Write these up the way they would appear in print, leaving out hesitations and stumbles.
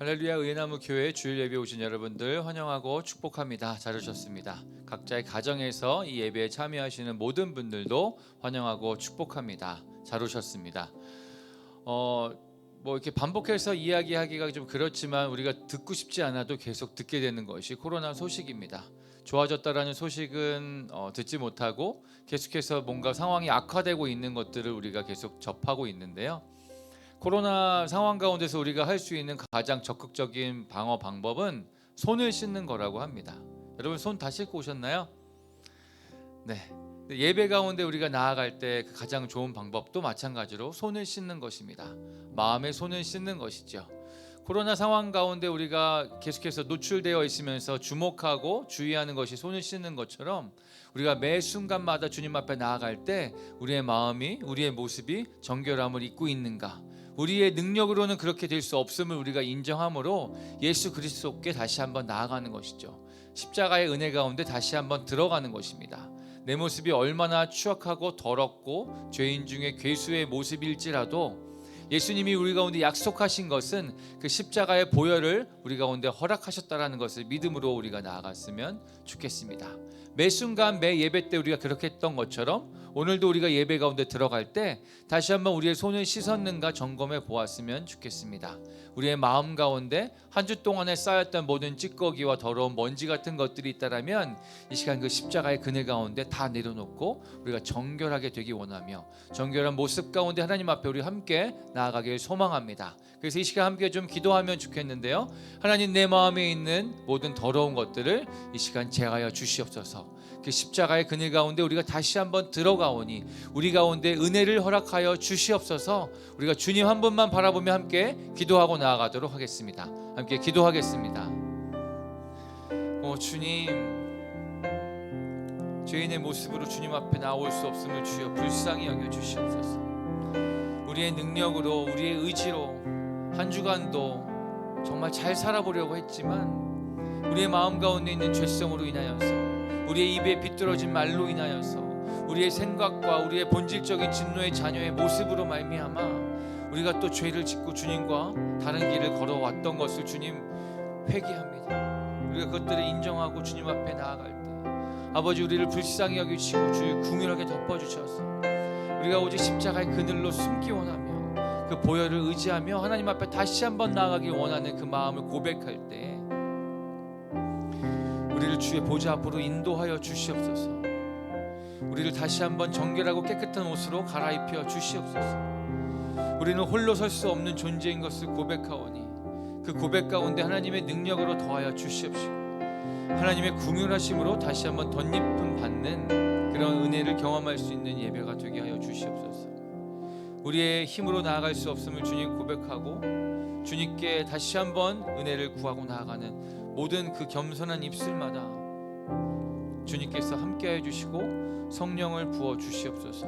할렐루야. 의나무 교회 주일 예배 오신 여러분들 환영하고 축복합니다. 잘 오셨습니다. 각자의 가정에서 이 예배에 참여하시는 모든 분들도 환영하고 축복합니다. 잘 오셨습니다. 이렇게 반복해서 이야기하기가 좀 그렇지만 우리가 듣고 싶지 않아도 계속 듣게 되는 것이 코로나 소식입니다. 좋아졌다라는 소식은 듣지 못하고 계속해서 뭔가 상황이 악화되고 있는 것들을 우리가 계속 접하고 있는데요. 코로나 상황 가운데서 우리가 할 수 있는 가장 적극적인 방어 방법은 손을 씻는 거라고 합니다. 여러분 손 다 씻고 오셨나요? 네. 예배 가운데 우리가 나아갈 때 가장 좋은 방법도 마찬가지로 손을 씻는 것입니다. 마음의 손을 씻는 것이죠. 코로나 상황 가운데 우리가 계속해서 노출되어 있으면서 주목하고 주의하는 것이 손을 씻는 것처럼 우리가 매 순간마다 주님 앞에 나아갈 때 우리의 마음이, 우리의 모습이 정결함을 입고 있는가, 우리의 능력으로는 그렇게 될 수 없음을 우리가 인정함으로 예수 그리스도께 다시 한번 나아가는 것이죠. 십자가의 은혜 가운데 다시 한번 들어가는 것입니다. 내 모습이 얼마나 추악하고 더럽고 죄인 중에 괴수의 모습일지라도 예수님이 우리 가운데 약속하신 것은 그 십자가의 보혈을 우리 가운데 허락하셨다라는 것을 믿음으로 우리가 나아갔으면 좋겠습니다. 매 순간 매 예배 때 우리가 그렇게 했던 것처럼 오늘도 우리가 예배 가운데 들어갈 때 다시 한번 우리의 손을 씻었는가 점검해 보았으면 좋겠습니다. 우리의 마음 가운데 한 주 동안에 쌓였던 모든 찌꺼기와 더러운 먼지 같은 것들이 있다라면 이 시간 그 십자가의 그늘 가운데 다 내려놓고 우리가 정결하게 되기 원하며 정결한 모습 가운데 하나님 앞에 우리 함께 나아가길 소망합니다. 그래서 이 시간 함께 좀 기도하면 좋겠는데요. 하나님, 내 마음에 있는 모든 더러운 것들을 이 시간 제하여 주시옵소서. 그 십자가의 그늘 가운데 우리가 다시 한번 들어가오니 우리 가운데 은혜를 허락하여 주시옵소서. 우리가 주님 한 분만 바라보며 함께 기도하고 나아가도록 하겠습니다. 함께 기도하겠습니다. 주님, 죄인의 모습으로 주님 앞에 나올 수 없음을 주여 불쌍히 여겨 주시옵소서. 우리의 능력으로, 우리의 의지로 한 주간도 정말 잘 살아보려고 했지만 우리의 마음 가운데 있는 죄성으로 인하여서, 우리의 입에 비뚤어진 말로 인하여서, 우리의 생각과 우리의 본질적인 진노의 자녀의 모습으로 말미암아 우리가 또 죄를 짓고 주님과 다른 길을 걸어왔던 것을 주님 회개합니다. 우리가 그것들을 인정하고 주님 앞에 나아갈 때 아버지, 우리를 불쌍히 여기시고 주의 긍휼하게 덮어주셔서 우리가 오직 십자가의 그늘로 숨기 원하며 그 보혈을 의지하며 하나님 앞에 다시 한번 나아가길 원하는 그 마음을 고백할 때 우리를 주의 보좌 앞으로 인도하여 주시옵소서. 우리를 다시 한번 정결하고 깨끗한 옷으로 갈아입혀 주시옵소서. 우리는 홀로 설 수 없는 존재인 것을 고백하오니 그 고백 가운데 하나님의 능력으로 더하여 주시옵시고 하나님의 긍휼하심으로 다시 한번 덧입힘 받는 그런 은혜를 경험할 수 있는 예배가 되게 하여 주시옵소서. 우리의 힘으로 나아갈 수 없음을 주님 고백하고 주님께 다시 한번 은혜를 구하고 나아가는 모든 그 겸손한 입술마다 주님께서 함께해 주시고 성령을 부어 주시옵소서.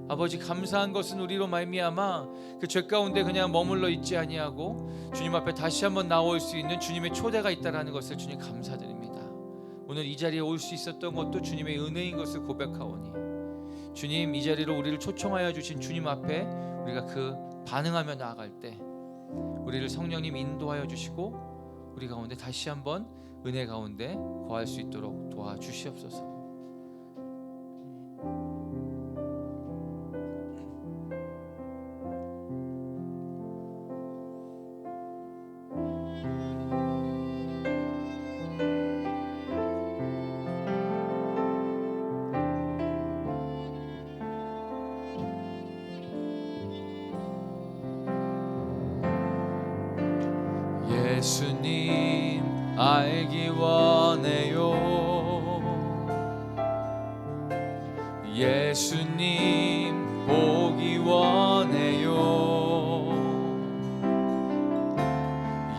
아버지, 감사한 것은 우리로 말미암아 그 죄 가운데 그냥 머물러 있지 아니하고 주님 앞에 다시 한번 나올 수 있는 주님의 초대가 있다라는 것을 주님 감사드립니다. 오늘 이 자리에 올 수 있었던 것도 주님의 은혜인 것을 고백하오니 주님, 이 자리로 우리를 초청하여 주신 주님 앞에 우리가 그 반응하며 나아갈 때 우리를 성령님 인도하여 주시고 우리 가운데 다시 한번 은혜 가운데 거할 수 있도록 도와주시옵소서. 예수님 알기 원해요. 예수님 보기 원해요.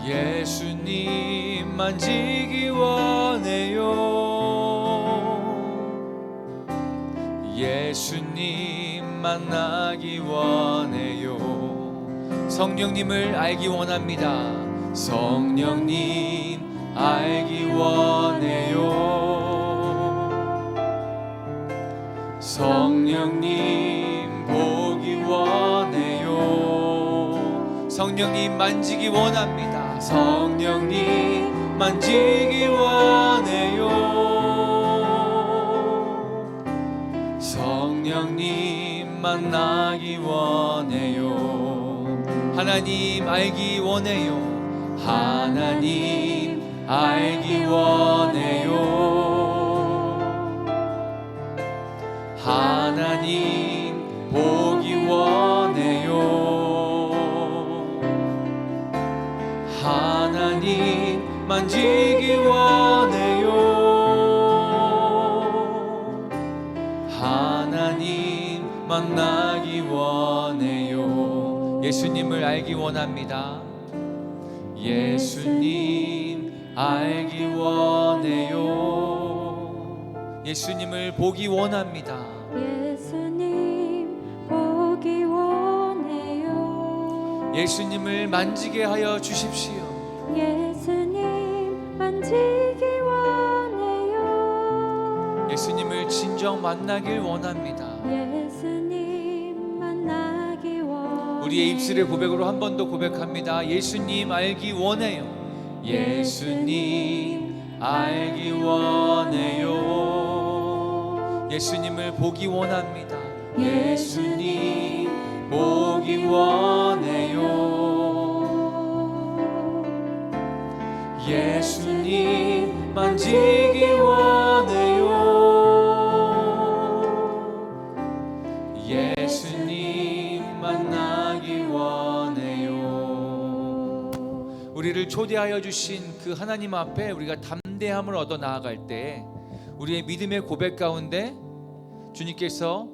예수님 만지기 원해요. 예수님 만나기 원해요. 성령님을 알기 원합니다. 성령님 알기 원해요. 성령님 보기 원해요. 성령님 만지기 원합니다. 성령님 만지기 원해요. 성령님 만나기 원해요. 하나님 알기 원해요. 하나님 알기 원해요. 하나님 보기 원해요. 하나님 만지기 원해요. 하나님 만나기 원해요. 예수님을 알기 원합니다. 예수님 알기 원해요. 예수님을 보기 원합니다. 예수님 보기 원해요. 예수님을 만지게 하여 주십시오. 예수님 만지기 원해요. 예수님을 진정 만나길 원합니다. 예수님 만나기 원해요. 우리의 입술의 고백으로 한 번 더 고백합니다. 예수님 알기 원해요. 예수님 알기 원해요. 예수님을 보기 원합니다. 예수님 보기 원해요. 예수님 만지기 원해요. 예수님 만나기 원해요. 우리를 초대하여 주신 그 하나님 앞에 우리가 담대함을 얻어 나아갈 때 우리의 믿음의 고백 가운데 주님께서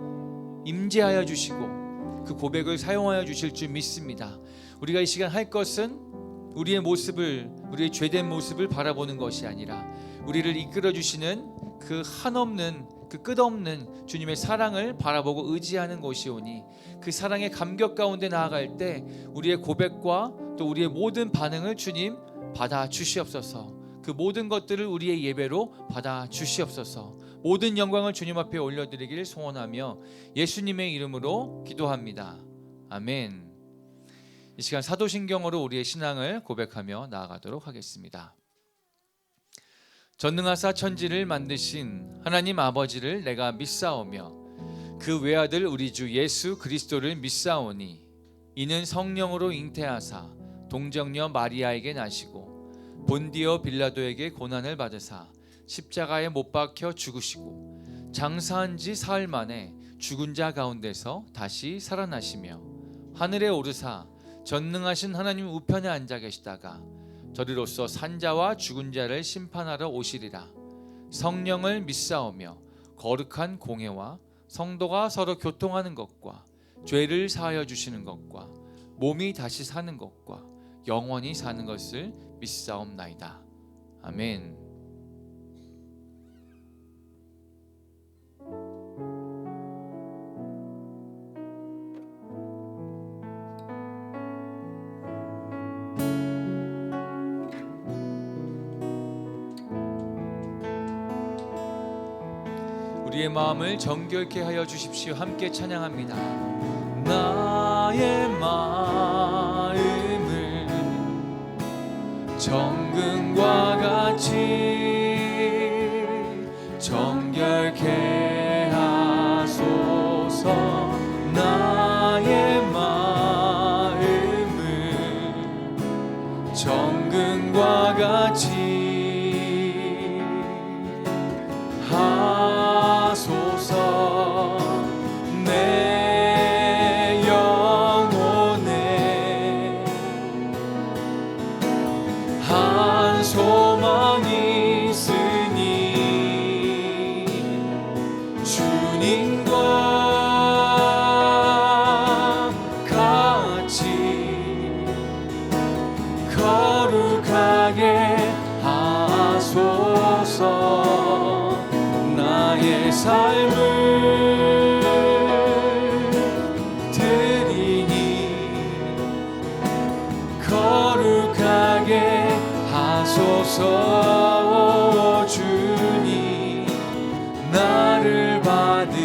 임재하여 주시고 그 고백을 사용하여 주실 줄 믿습니다. 우리가 이 시간 할 것은 우리의 모습을, 우리의 죄된 모습을 바라보는 것이 아니라 우리를 이끌어 주시는 그 한없는, 그 끝없는 주님의 사랑을 바라보고 의지하는 것이오니 그 사랑의 감격 가운데 나아갈 때 우리의 고백과 또 우리의 모든 반응을 주님 받아 주시옵소서. 그 모든 것들을 우리의 예배로 받아 주시옵소서. 모든 영광을 주님 앞에 올려드리길 소원하며 예수님의 이름으로 기도합니다. 아멘. 이 시간 사도신경으로 우리의 신앙을 고백하며 나아가도록 하겠습니다. 전능하사 천지를 만드신 하나님 아버지를 내가 믿사오며 그 외아들 우리 주 예수 그리스도를 믿사오니 이는 성령으로 잉태하사 동정녀 마리아에게 나시고 본디오 빌라도에게 고난을 받으사 십자가에 못 박혀 죽으시고 장사한 지 사흘 만에 죽은 자 가운데서 다시 살아나시며 하늘에 오르사 전능하신 하나님 우편에 앉아 계시다가 저리로서 산자와 죽은 자를 심판하러 오시리라. 성령을 믿사오며 거룩한 공회와 성도가 서로 교통하는 것과 죄를 사하여 주시는 것과 몸이 다시 사는 것과 영원히 사는 것을 믿사옵나이다. 아멘. 우리의 마음을 정결케 하여 주십시오. 함께 찬양합니다. 나의 마음을 정금과 같이 정결케 하소서. 나의 마음을 정금과 같이 하소서. 내 영혼에 한 소망이 있으니 주님과 같이 거룩하게 하소서. 나의 삶을 드리니 거룩하게 하소서. 주님 나를 받으소서.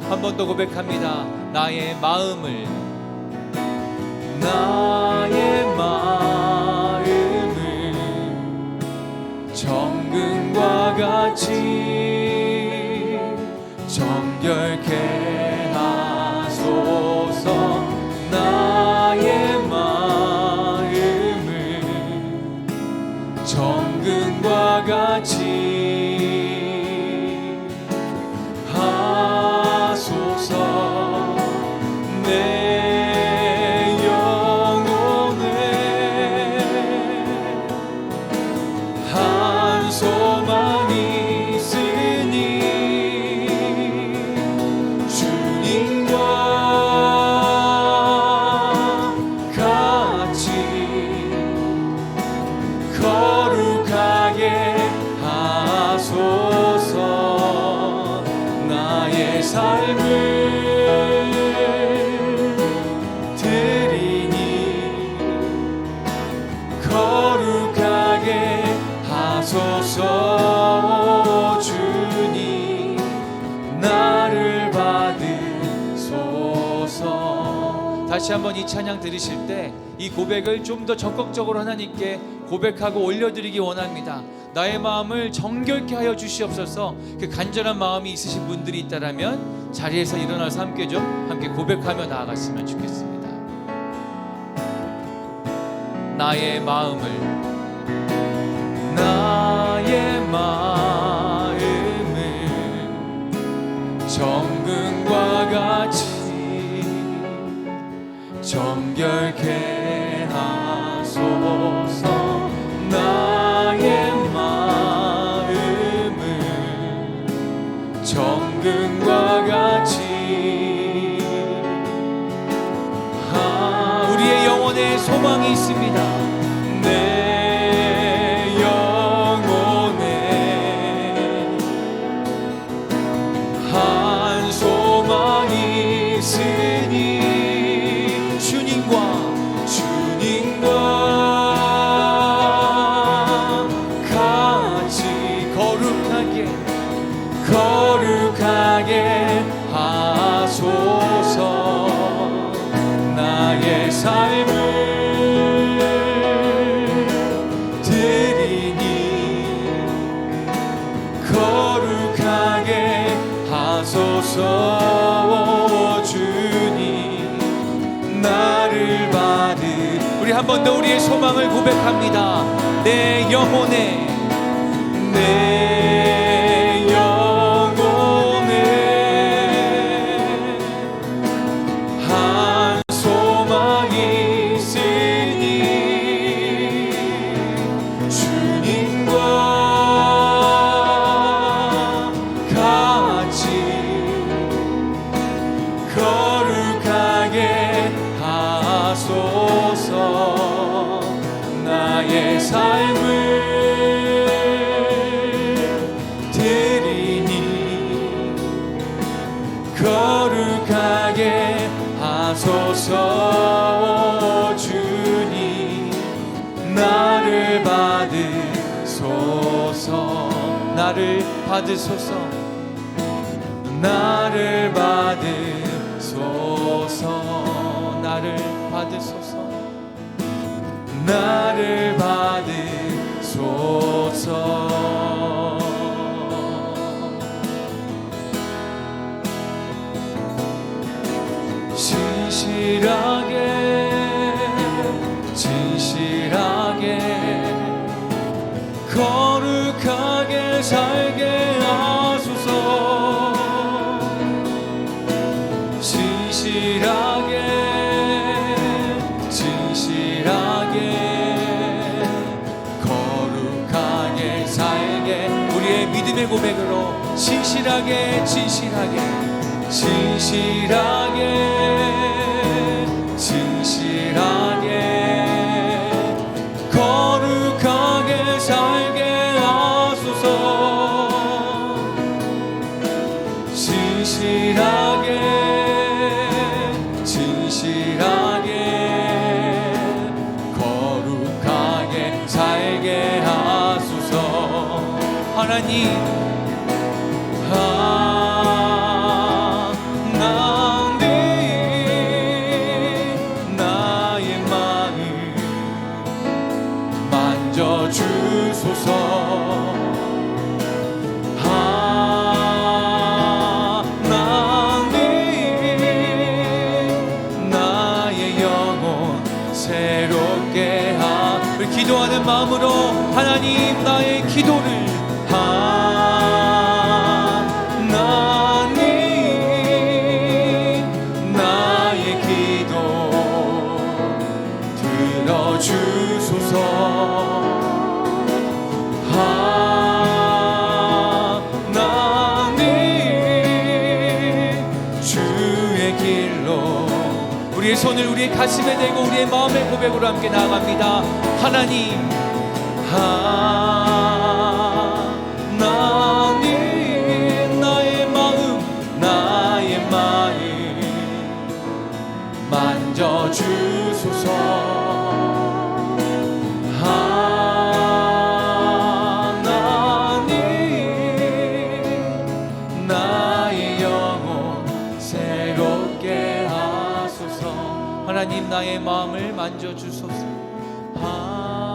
한 번 더 고백합니다. 나의 마음을 다시 한번 이 찬양 들으실 때 이 고백을 좀 더 적극적으로 하나님께 고백하고 올려드리기 원합니다. 나의 마음을 정결케 하여 주시옵소서. 그 간절한 마음이 있으신 분들이 있다라면 자리에서 일어나서 함께 고백하며 나아갔으면 좋겠습니다. 나의 마음을 정금과 같이 정결케 하소서. 나의 마음을 정금과 같이 우리의 영혼에 소망이 있습니다. 내 영혼에 한 소망이 있으니 주님과 같이 거룩하게 하소서. 나의 삶을 드리니 거룩하게 하소서. 주님 나를 우리 한 번 더 우리의 소망을 고백합니다. 내 영혼에 한 소망이 있으니 주님과 같이 거룩하게 하소서. 나의 삶을 드리니 거룩하게 하소서. 주님 나를 받으소서. 나를 받으소서. 나를 받으소서. 나를 받으소서. 나를 받으소서. 진실하게 거룩하게 살게 하소서. 진실하게 거룩하게 살게 우리의 믿음의 고백으로 진실하게 거룩하게 살게 하소서. 진실하게 거룩하게 살게 하소서. 하나님 나의 마음 만져주소서. 나의 영혼 새롭게 우리 기도하는 마음으로 하나님 나의 기도를 나의 기도 들어주소서. 주의 길로 우리의 손을 우리의 가슴에 대고 우리의 마음의 고백으로 함께 나아갑니다. 하나님 나의 마음 만져주소서. 나의 영혼 새롭게 하소서. 하나님 나의 마음을 만져주소서. 하나님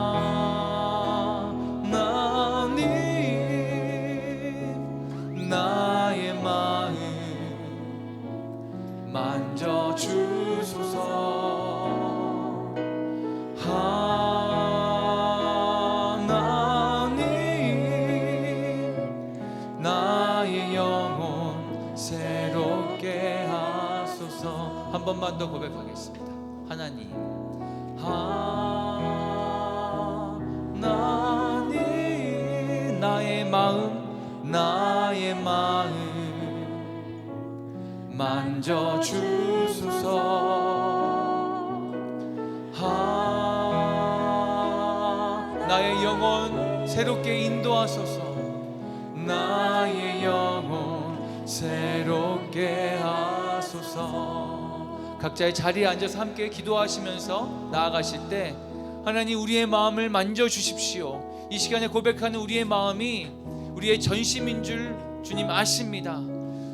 나의 마음 만져주소서. 하나님 나의 영혼 새롭게 하소서. 한 번만 더 고백하겠습니다. 하나님 하나님 나의 마음 만져주소서. 나의 영혼 새롭게 인도하소서. 나의 영혼 새롭게 하소서. 각자의 자리에 앉아서 함께 기도하시면서 나아가실 때 하나님 우리의 마음을 만져주십시오. 이 시간에 고백하는 우리의 마음이 우리의 전심인 줄 주님 아십니다.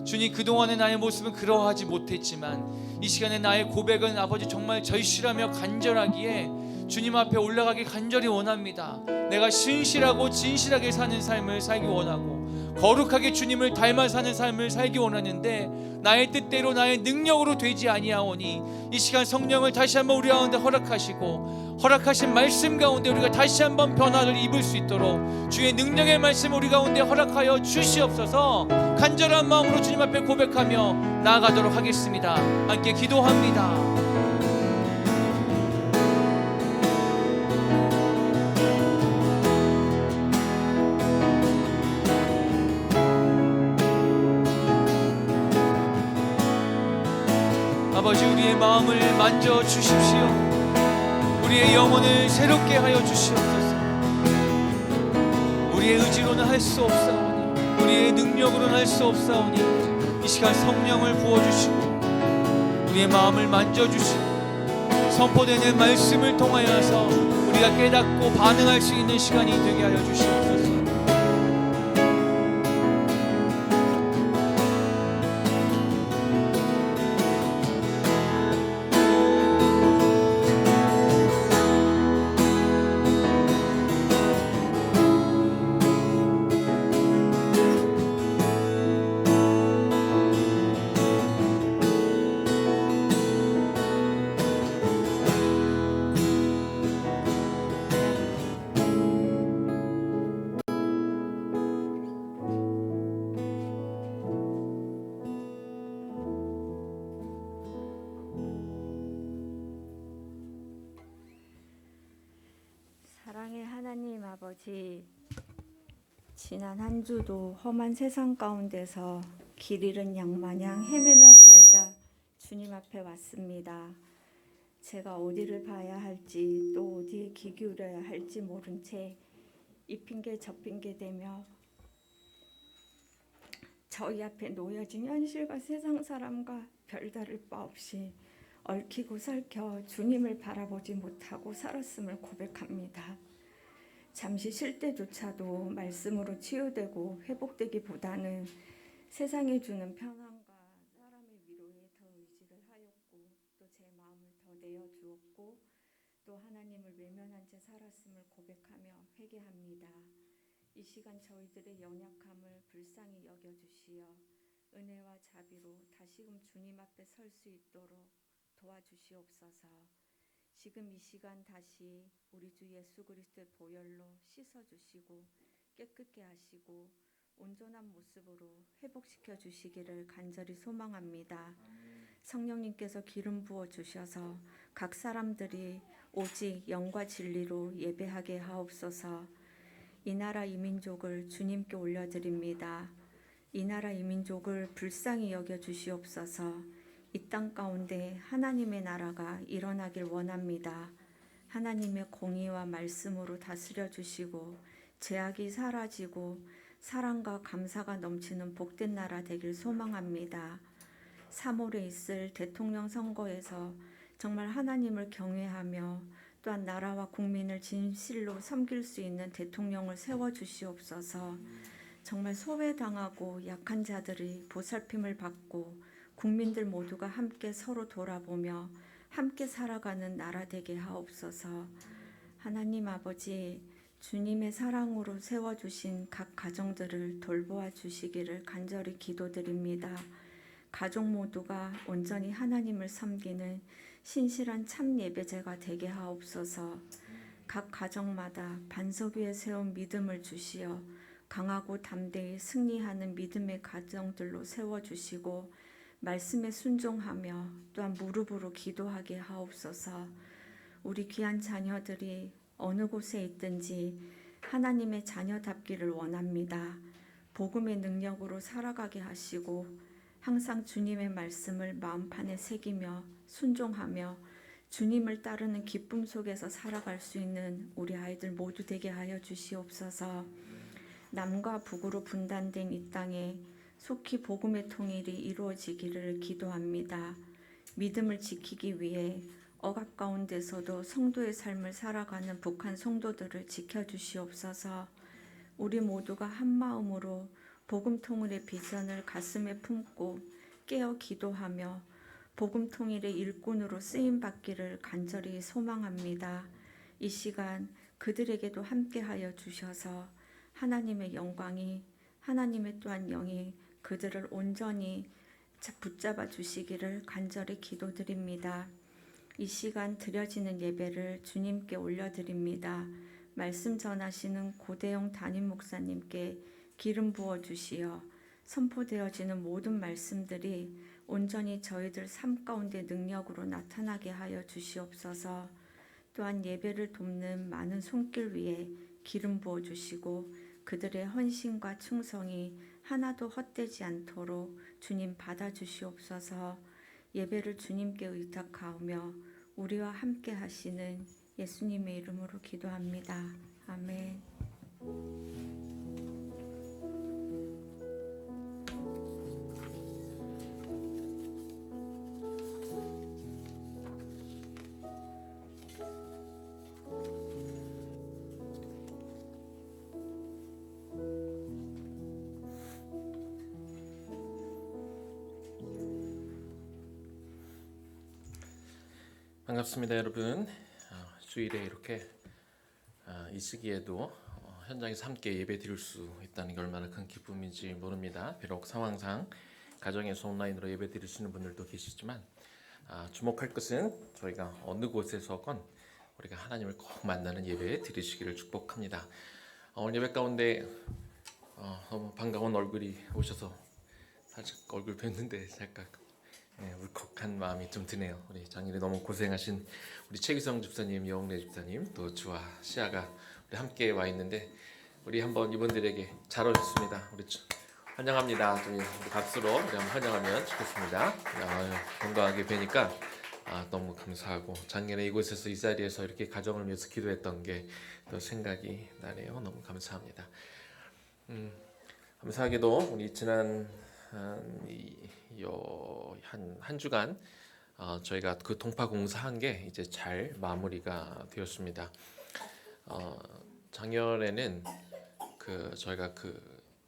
주님, 그동안의 나의 모습은 그러하지 못했지만 이 시간에 나의 고백은 아버지 정말 절실하며 간절하기에 주님 앞에 올라가기 간절히 원합니다. 내가 신실하고 진실하게 사는 삶을 살기 원하고 거룩하게 주님을 닮아 사는 삶을 살기 원하는데 나의 뜻대로 나의 능력으로 되지 아니하오니 이 시간 성령을 다시 한번 우리 가운데 허락하시고 허락하신 말씀 가운데 우리가 다시 한번 변화를 입을 수 있도록 주의 능력의 말씀 우리 가운데 허락하여 주시옵소서. 간절한 마음으로 주님 앞에 고백하며 나아가도록 하겠습니다. 함께 기도합니다. 아버지, 우리의 마음을 만져주십시오. 우리의 영혼을 새롭게 하여 주시옵소서. 우리의 의지로는 할 수 없사오니 우리의 능력으로는 할 수 없사오니 이 시간 성령을 부어주시고 우리의 마음을 만져주시고 선포되는 말씀을 통하여서 우리가 깨닫고 반응할 수 있는 시간이 되게 하여 주시옵소서. 사랑의 하나님 아버지, 지난 한 주도 험한 세상 가운데서 길 잃은 양 마냥 헤매며 살다 주님 앞에 왔습니다. 제가 어디를 봐야 할지 또 어디에 귀 기울여야 할지 모른 채 이 핑계 저 핑계 대며 저희 앞에 놓여진 현실과 세상 사람과 별다를 바 없이 얽히고 설켜 주님을 바라보지 못하고 살았음을 고백합니다. 잠시 쉴 때조차도 말씀으로 치유되고 회복되기보다는 세상이 주는 편안과 사람의 위로에 더 의지를 하였고 또 제 마음을 더 내어주었고 또 하나님을 외면한 채 살았음을 고백하며 회개합니다. 이 시간 저희들의 연약함을 불쌍히 여겨주시어 은혜와 자비로 다시금 주님 앞에 설 수 있도록 도와주시옵소서. 지금 이 시간 다시 우리 주 예수 그리스도의 보혈로 씻어주시고 깨끗게 하시고 온전한 모습으로 회복시켜 주시기를 간절히 소망합니다. 성령님께서 기름 부어 주셔서 각 사람들이 오직 영과 진리로 예배하게 하옵소서. 이 나라 이 민족을 주님께 올려드립니다. 이 나라 이 민족을 불쌍히 여겨 주시옵소서. 이 땅 가운데 하나님의 나라가 일어나길 원합니다. 하나님의 공의와 말씀으로 다스려 주시고 죄악이 사라지고 사랑과 감사가 넘치는 복된 나라 되길 소망합니다. 3월에 있을 대통령 선거에서 정말 하나님을 경외하며 또한 나라와 국민을 진실로 섬길 수 있는 대통령을 세워주시옵소서. 정말 소외당하고 약한 자들이 보살핌을 받고 국민들 모두가 함께 서로 돌아보며 함께 살아가는 나라 되게 하옵소서. 하나님 아버지, 주님의 사랑으로 세워주신 각 가정들을 돌보아 주시기를 간절히 기도드립니다. 가족 모두가 온전히 하나님을 섬기는 신실한 참 예배제가 되게 하옵소서. 각 가정마다 반석 위에 세운 믿음을 주시어 강하고 담대히 승리하는 믿음의 가정들로 세워주시고 말씀에 순종하며 또한 무릎으로 기도하게 하옵소서. 우리 귀한 자녀들이 어느 곳에 있든지 하나님의 자녀답기를 원합니다. 복음의 능력으로 살아가게 하시고 항상 주님의 말씀을 마음판에 새기며 순종하며 주님을 따르는 기쁨 속에서 살아갈 수 있는 우리 아이들 모두 되게 하여 주시옵소서. 남과 북으로 분단된 이 땅에 속히 복음의 통일이 이루어지기를 기도합니다. 믿음을 지키기 위해 억압 가운데서도 성도의 삶을 살아가는 북한 성도들을 지켜주시옵소서. 우리 모두가 한 마음으로 복음 통일의 비전을 가슴에 품고 깨어 기도하며 복음 통일의 일꾼으로 쓰임 받기를 간절히 소망합니다. 이 시간 그들에게도 함께하여 주셔서 하나님의 영광이, 하나님의 또한 영이 그들을 온전히 붙잡아 주시기를 간절히 기도드립니다. 이 시간 드려지는 예배를 주님께 올려드립니다. 말씀 전하시는 고대영 담임 목사님께 기름 부어 주시어 선포되어지는 모든 말씀들이 온전히 저희들 삶 가운데 능력으로 나타나게 하여 주시옵소서. 또한 예배를 돕는 많은 손길 위에 기름 부어 주시고 그들의 헌신과 충성이 하나도 헛되지 않도록 주님 받아 주시옵소서. 예배를 주님께 의탁하오며 우리와 함께 하시는 예수님의 이름으로 기도합니다. 아멘. 반갑습니다, 여러분. 주일에 이렇게 이 시기에도 현장에서 함께 예배 드릴 수 있다는 게 얼마나 큰 기쁨인지 모릅니다. 비록 상황상 가정에서 온라인으로 예배 드리시는 분들도 계시지만 주목할 것은 저희가 어느 곳에서건 우리가 하나님을 꼭 만나는 예배 드리시기를 축복합니다. 오늘 예배 가운데 너무 반가운 얼굴이 오셔서 살짝 얼굴 뵀는데 잠깐 울컥한 마음이 좀 드네요. 우리 작년에 너무 고생하신 우리 최기성 집사님, 여홍래 집사님, 또 주와 시아가 우리 함께 와 있는데 우리 한번 이분들에게 잘 오셨습니다. 우리 환영합니다. 우리 박수로 우리 한번 환영하면 좋겠습니다. 건강하게 뵈니까 너무 감사하고 작년에 이곳에서 이 자리에서 이렇게 가정을 위해서 기도했던 게 또 생각이 나네요. 너무 감사합니다. 감사하게도 우리 지난 한 주간 저희가 그 동파 공사한 게 이제 잘 마무리가 되었습니다. 작년에는 저희가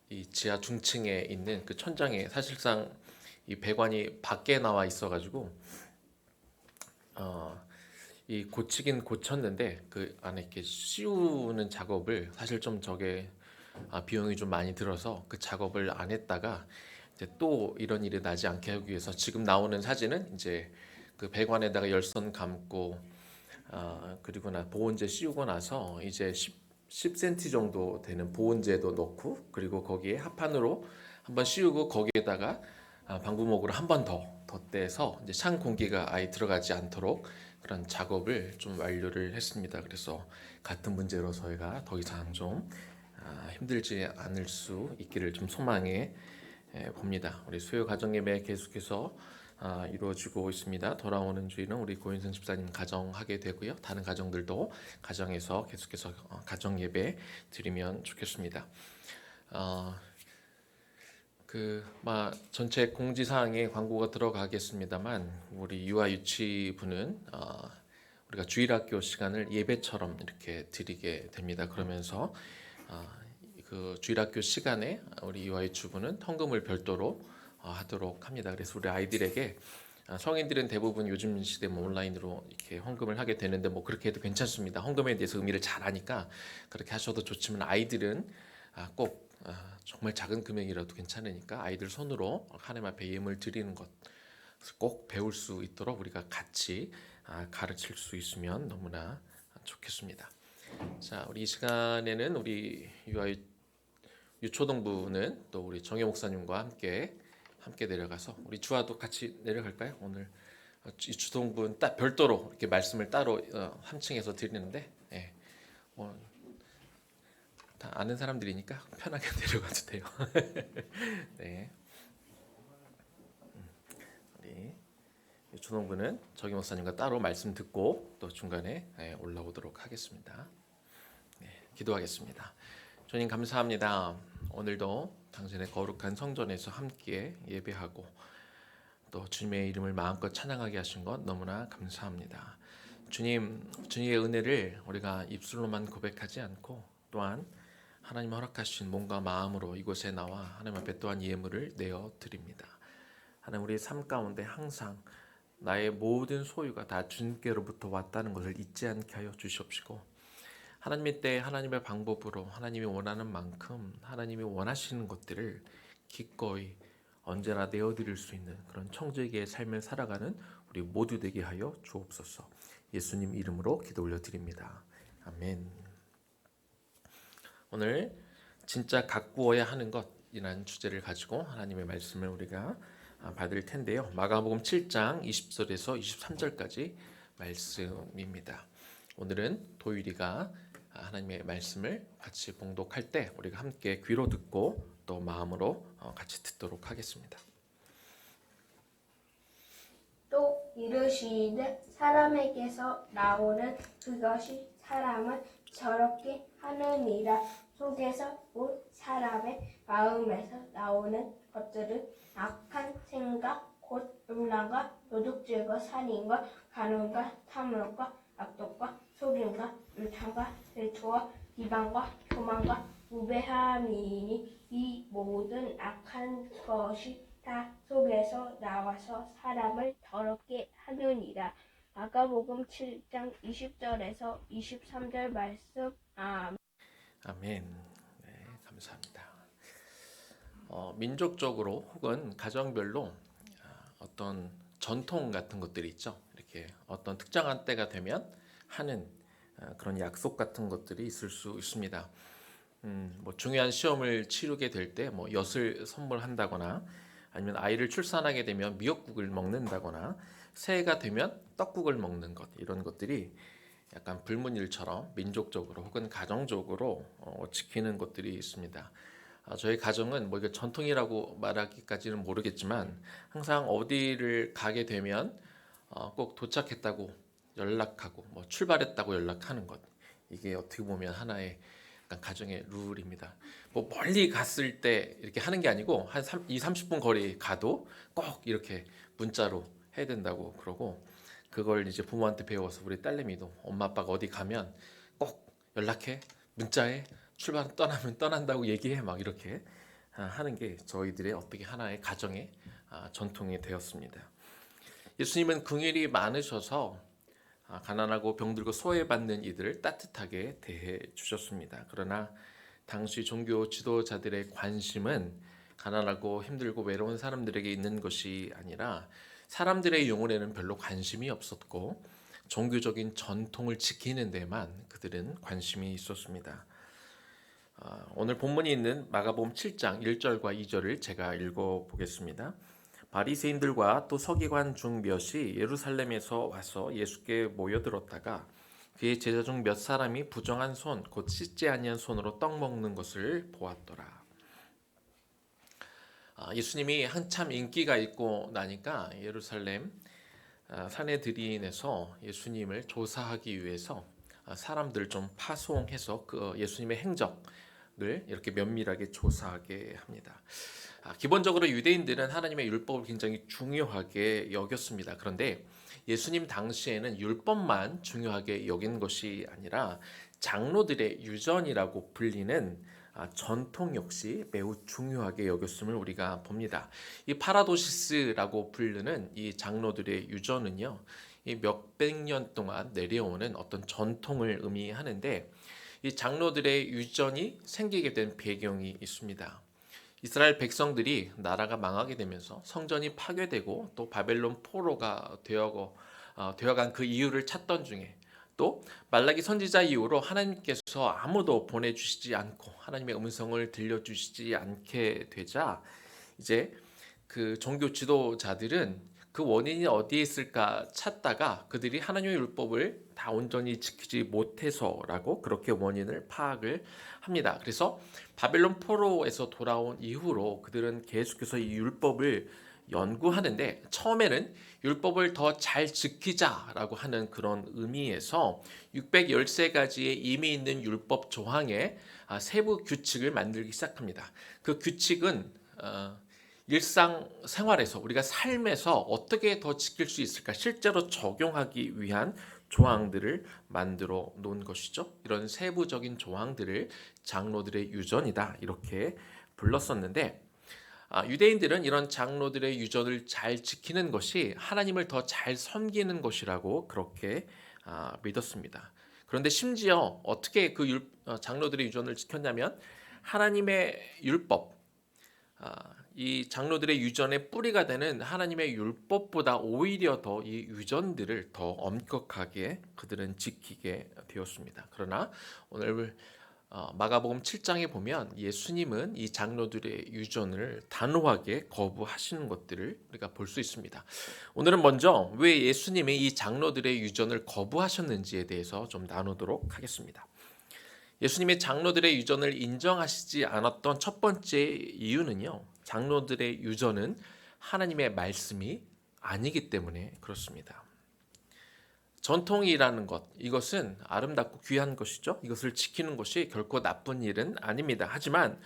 이 지하 중층에 있는 그 천장에 사실상 이 배관이 밖에 나와 있어가지고 이 고치긴 고쳤는데 그 안에 이렇게 씌우는 작업을 사실 좀 저게 비용이 좀 많이 들어서 그 작업을 안 했다가 이제 또 이런 일이 나지 않게 하기 위해서 지금 나오는 사진은 이제 그 배관에다가 열선 감고 그리고 보온재 씌우고 나서 이제 10cm 정도 되는 보온재도 넣고 그리고 거기에 합판으로 한번 씌우고 거기에다가 방부목으로 한 번 더 덧대서 이제 찬 공기가 아예 들어가지 않도록 그런 작업을 좀 완료를 했습니다. 그래서 같은 문제로 저희가 더 이상 좀 힘들지 않을 수 있기를 좀 소망해 봅니다. 우리 수요 가정 예배 계속해서 이루어지고 있습니다. 돌아오는 주일은 우리 고인선 집사님 가정하게 되고요. 다른 가정들도 가정에서 계속해서 가정 예배 드리면 좋겠습니다. 전체 공지사항에 광고가 들어가겠습니다만 우리 유아 유치부는 우리가 주일학교 시간을 예배처럼 이렇게 드리게 됩니다. 그러면서 그 주일학교 시간에 우리 유아 유치부는 헌금을 별도로 하도록 합니다. 그래서 우리 아이들에게 성인들은 대부분 요즘 시대 뭐 온라인으로 이렇게 헌금을 하게 되는데 뭐 그렇게 해도 괜찮습니다. 헌금에 대해서 의미를 잘 아니까 그렇게 하셔도 좋지만 아이들은 꼭 정말 작은 금액이라도 괜찮으니까 아이들 손으로 하나님 앞에 예물 드리는 것 꼭 배울 수 있도록 우리가 같이 가르칠 수 있으면 너무나 좋겠습니다. 자, 우리 이 시간에는 우리 유초동부는 또 우리 정혜 목사님과 함께 내려가서 우리 주아도 같이 내려갈까요? 오늘 유초동부는 딱 별도로 이렇게 말씀을 따로 3층에서 드리는데 다 아는 사람들이니까 편하게 내려가도 돼요. 네. 우리 유초동부는 정혜 목사님과 따로 말씀 듣고 또 중간에 올라오도록 하겠습니다. 기도하겠습니다. 주님 감사합니다. 오늘도 당신의 거룩한 성전에서 함께 예배하고 또 주님의 이름을 마음껏 찬양하게 하신 것 너무나 감사합니다. 주님, 주님의 은혜를 우리가 입술로만 고백하지 않고 또한 하나님 허락하신 몸과 마음으로 이곳에 나와 하나님 앞에 또한 예물을 내어 드립니다. 하나님 우리의 삶 가운데 항상 나의 모든 소유가 다 주님께로부터 왔다는 것을 잊지 않게 하여 주시옵시고 하나님의 때 하나님의 방법으로 하나님이 원하는 만큼 하나님이 원하시는 것들을 기꺼이 언제나 내어드릴 수 있는 그런 청지기의 삶을 살아가는 우리 모두 되게 하여 주옵소서. 예수님 이름으로 기도 올려드립니다. 아멘. 오늘 진짜 가꾸어야 하는 것이라는 주제를 가지고 하나님의 말씀을 우리가 받을 텐데요. 마가복음 7장 20절에서 23절까지 말씀입니다. 오늘은 도율이가 하나님의 말씀을 같이 봉독할 때 우리가 함께 귀로 듣고 또 마음으로 같이 듣도록 하겠습니다. 또 이르시되 사람에게서 나오는 그것이 사람을 더럽게 하느니라. 속에서 온 사람의 마음에서 나오는 것들은 악한 생각 곧 음란과 도둑질과 살인과 간음과 탐욕과 악독과 속임과 율탕과 질투와 비방과 교만과 우매함이니 이 모든 악한 것이 다 속에서 나와서 사람을 더럽게 하느니라. 마가복음 7장 20절에서 23절 말씀. 아멘. 네, 감사합니다. 민족적으로 혹은 가정별로 어떤 전통 같은 것들이 있죠. 이렇게 어떤 특정한 때가 되면 하는 그런 약속 같은 것들이 있을 수 있습니다. 뭐 중요한 시험을 치르게 될 때 뭐 엿을 선물한다거나 아니면 아이를 출산하게 되면 미역국을 먹는다거나 새해가 되면 떡국을 먹는 것 이런 것들이 약간 불문율처럼 민족적으로 혹은 가정적으로 지키는 것들이 있습니다. 저희 가정은 뭐 이게 전통이라고 말하기까지는 모르겠지만 항상 어디를 가게 되면 꼭 도착했다고 연락하고 뭐 출발했다고 연락하는 것 이게 어떻게 보면 하나의 약간 가정의 룰입니다. 뭐 멀리 갔을 때 이렇게 하는 게 아니고 한 30분 거리 가도 꼭 이렇게 문자로 해야 된다고 그러고 그걸 이제 부모한테 배워서 우리 딸내미도 엄마 아빠가 어디 가면 꼭 연락해 문자해 출발 떠나면 떠난다고 얘기해 막 이렇게 하는 게 저희들의 어떻게 하나의 가정의 전통이 되었습니다. 예수님은 긍휼이 많으셔서 가난하고 병들고 소외받는 이들을 따뜻하게 대해 주셨습니다. 그러나 당시 종교 지도자들의 관심은 가난하고 힘들고 외로운 사람들에게 있는 것이 아니라 사람들의 영혼에는 별로 관심이 없었고 종교적인 전통을 지키는 데만 그들은 관심이 있었습니다. 오늘 본문이 있는 마가복음 7장 1절과 2절을 제가 읽어보겠습니다. 바리새인들과 또 서기관 중 몇이 예루살렘에서 와서 예수께 모여들었다가 그의 제자 중 몇 사람이 부정한 손 곧 씻지 아니한 손으로 떡 먹는 것을 보았더라. 예수님이 한참 인기가 있고 나니까 예루살렘 사내들인에서 예수님을 조사하기 위해서 사람들 좀 파송해서 그 예수님의 행적을 이렇게 면밀하게 조사하게 합니다. 기본적으로 유대인들은 하나님의 율법을 굉장히 중요하게 여겼습니다. 그런데 예수님 당시에는 율법만 중요하게 여긴 것이 아니라 장로들의 유전이라고 불리는 전통 역시 매우 중요하게 여겼음을 우리가 봅니다. 이 파라도시스라고 부르는 이 장로들의 유전은요, 이 몇백 년 동안 내려오는 어떤 전통을 의미하는데, 이 장로들의 유전이 생기게 된 배경이 있습니다. 이스라엘 백성들이 나라가 망하게 되면서 성전이 파괴되고 또 바벨론 포로가 되어간 그 이유를 찾던 중에, 또 말라기 선지자 이후로 하나님께서 아무도 보내주시지 않고 하나님의 음성을 들려주시지 않게 되자, 이제 그 종교 지도자들은 그 원인이 어디에 있을까 찾다가 그들이 하나님의 율법을 다 온전히 지키지 못해서라고 그렇게 원인을 파악을 합니다. 그래서 바벨론 포로에서 돌아온 이후로 그들은 계속해서 이 율법을 연구하는데, 처음에는 율법을 더 잘 지키자라고 하는 그런 의미에서 613가지의 이미 있는 율법 조항의 세부 규칙을 만들기 시작합니다. 그 규칙은 일상 생활에서, 우리가 삶에서 어떻게 더 지킬 수 있을까 실제로 적용하기 위한 조항들을 만들어 놓은 것이죠. 이런 세부적인 조항들을 장로들의 유전이다 이렇게 불렀었는데, 유대인들은 이런 장로들의 유전을 잘 지키는 것이 하나님을 더 잘 섬기는 것이라고 그렇게 믿었습니다. 그런데 심지어 어떻게 그 장로들의 유전을 지켰냐면, 하나님의 율법, 이 장로들의 유전의 뿌리가 되는 하나님의 율법보다 오히려 더 이 유전들을 더 엄격하게 그들은 지키게 되었습니다. 그러나 오늘 마가복음 7장에 보면 예수님은 이 장로들의 유전을 단호하게 거부하시는 것들을 우리가 볼 수 있습니다. 오늘은 먼저 왜 예수님이 이 장로들의 유전을 거부하셨는지에 대해서 좀 나누도록 하겠습니다. 예수님의 장로들의 유전을 인정하시지 않았던 첫 번째 이유는요, 장로들의 유전은 하나님의 말씀이 아니기 때문에 그렇습니다. 전통이라는 것, 이것은 아름답고 귀한 것이죠. 이것을 지키는 것이 결코 나쁜 일은 아닙니다. 하지만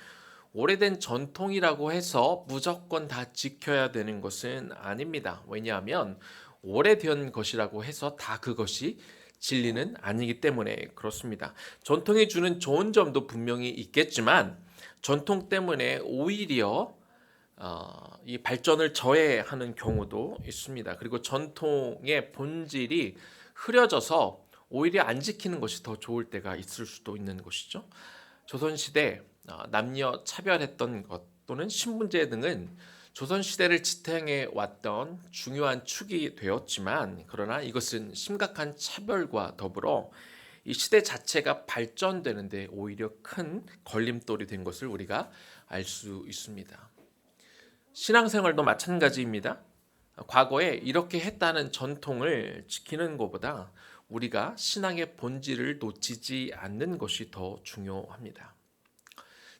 오래된 전통이라고 해서 무조건 다 지켜야 되는 것은 아닙니다. 왜냐하면 오래된 것이라고 해서 다 그것이 진리는 아니기 때문에 그렇습니다. 전통이 주는 좋은 점도 분명히 있겠지만, 전통 때문에 오히려 이 발전을 저해하는 경우도 있습니다. 그리고 전통의 본질이 흐려져서 오히려 안 지키는 것이 더 좋을 때가 있을 수도 있는 것이죠. 조선시대 남녀 차별했던 것 또는 신분제 등은 조선시대를 지탱해 왔던 중요한 축이 되었지만, 그러나 이것은 심각한 차별과 더불어 이 시대 자체가 발전되는데 오히려 큰 걸림돌이 된 것을 우리가 알 수 있습니다. 신앙생활도 마찬가지입니다. 과거에 이렇게 했다는 전통을 지키는 것보다 우리가 신앙의 본질을 놓치지 않는 것이 더 중요합니다.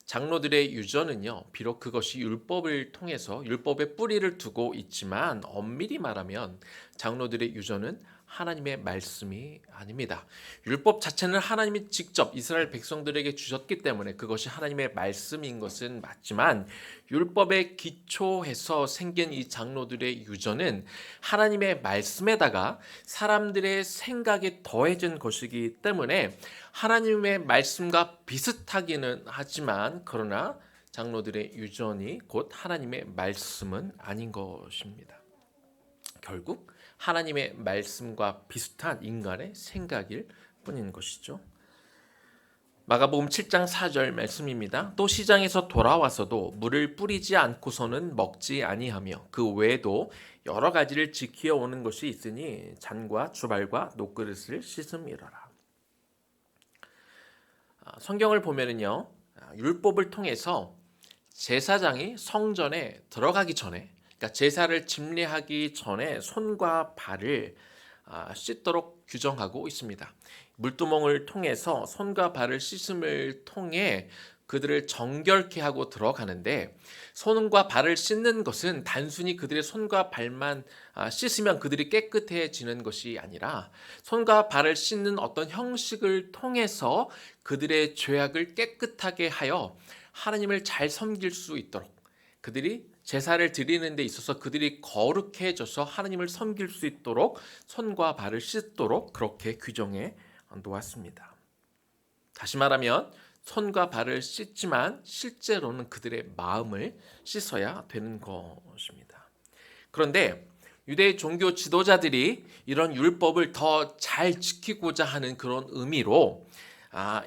장로들의 유전은요, 비록 그것이 율법을 통해서 율법의 뿌리를 두고 있지만, 엄밀히 말하면 장로들의 유전은 하나님의 말씀이 아닙니다. 율법 자체는 하나님이 직접 이스라엘 백성들에게 주셨기 때문에 그것이 하나님의 말씀인 것은 맞지만, 율법에 기초해서 생긴 이 장로들의 유전은 하나님의 말씀에다가 사람들의 생각이 더해진 것이기 때문에 하나님의 말씀과 비슷하기는 하지만, 그러나 장로들의 유전이 곧 하나님의 말씀은 아닌 것입니다. 결국 하나님의 말씀과 비슷한 인간의 생각일 뿐인 것이죠. 마가복음 7장 4절 말씀입니다. 또 시장에서 돌아와서도 물을 뿌리지 않고서는 먹지 아니하며 그 외에도 여러 가지를 지키어 오는 것이 있으니 잔과 주발과 녹그릇을 씻음이러라. 성경을 보면은요, 율법을 통해서 제사장이 성전에 들어가기 전에, 그러니까 제사를 집례하기 전에 손과 발을 씻도록 규정하고 있습니다. 물두멍을 통해서 손과 발을 씻음을 통해 그들을 정결케 하고 들어가는데, 손과 발을 씻는 것은 단순히 그들의 손과 발만 씻으면 그들이 깨끗해지는 것이 아니라, 손과 발을 씻는 어떤 형식을 통해서 그들의 죄악을 깨끗하게 하여 하나님을 잘 섬길 수 있도록, 그들이 제사를 드리는 데 있어서 그들이 거룩해져서 하나님을 섬길 수 있도록 손과 발을 씻도록 그렇게 규정해 놓았습니다. 다시 말하면 손과 발을 씻지만 실제로는 그들의 마음을 씻어야 되는 것입니다. 그런데 유대 종교 지도자들이 이런 율법을 더 잘 지키고자 하는 그런 의미로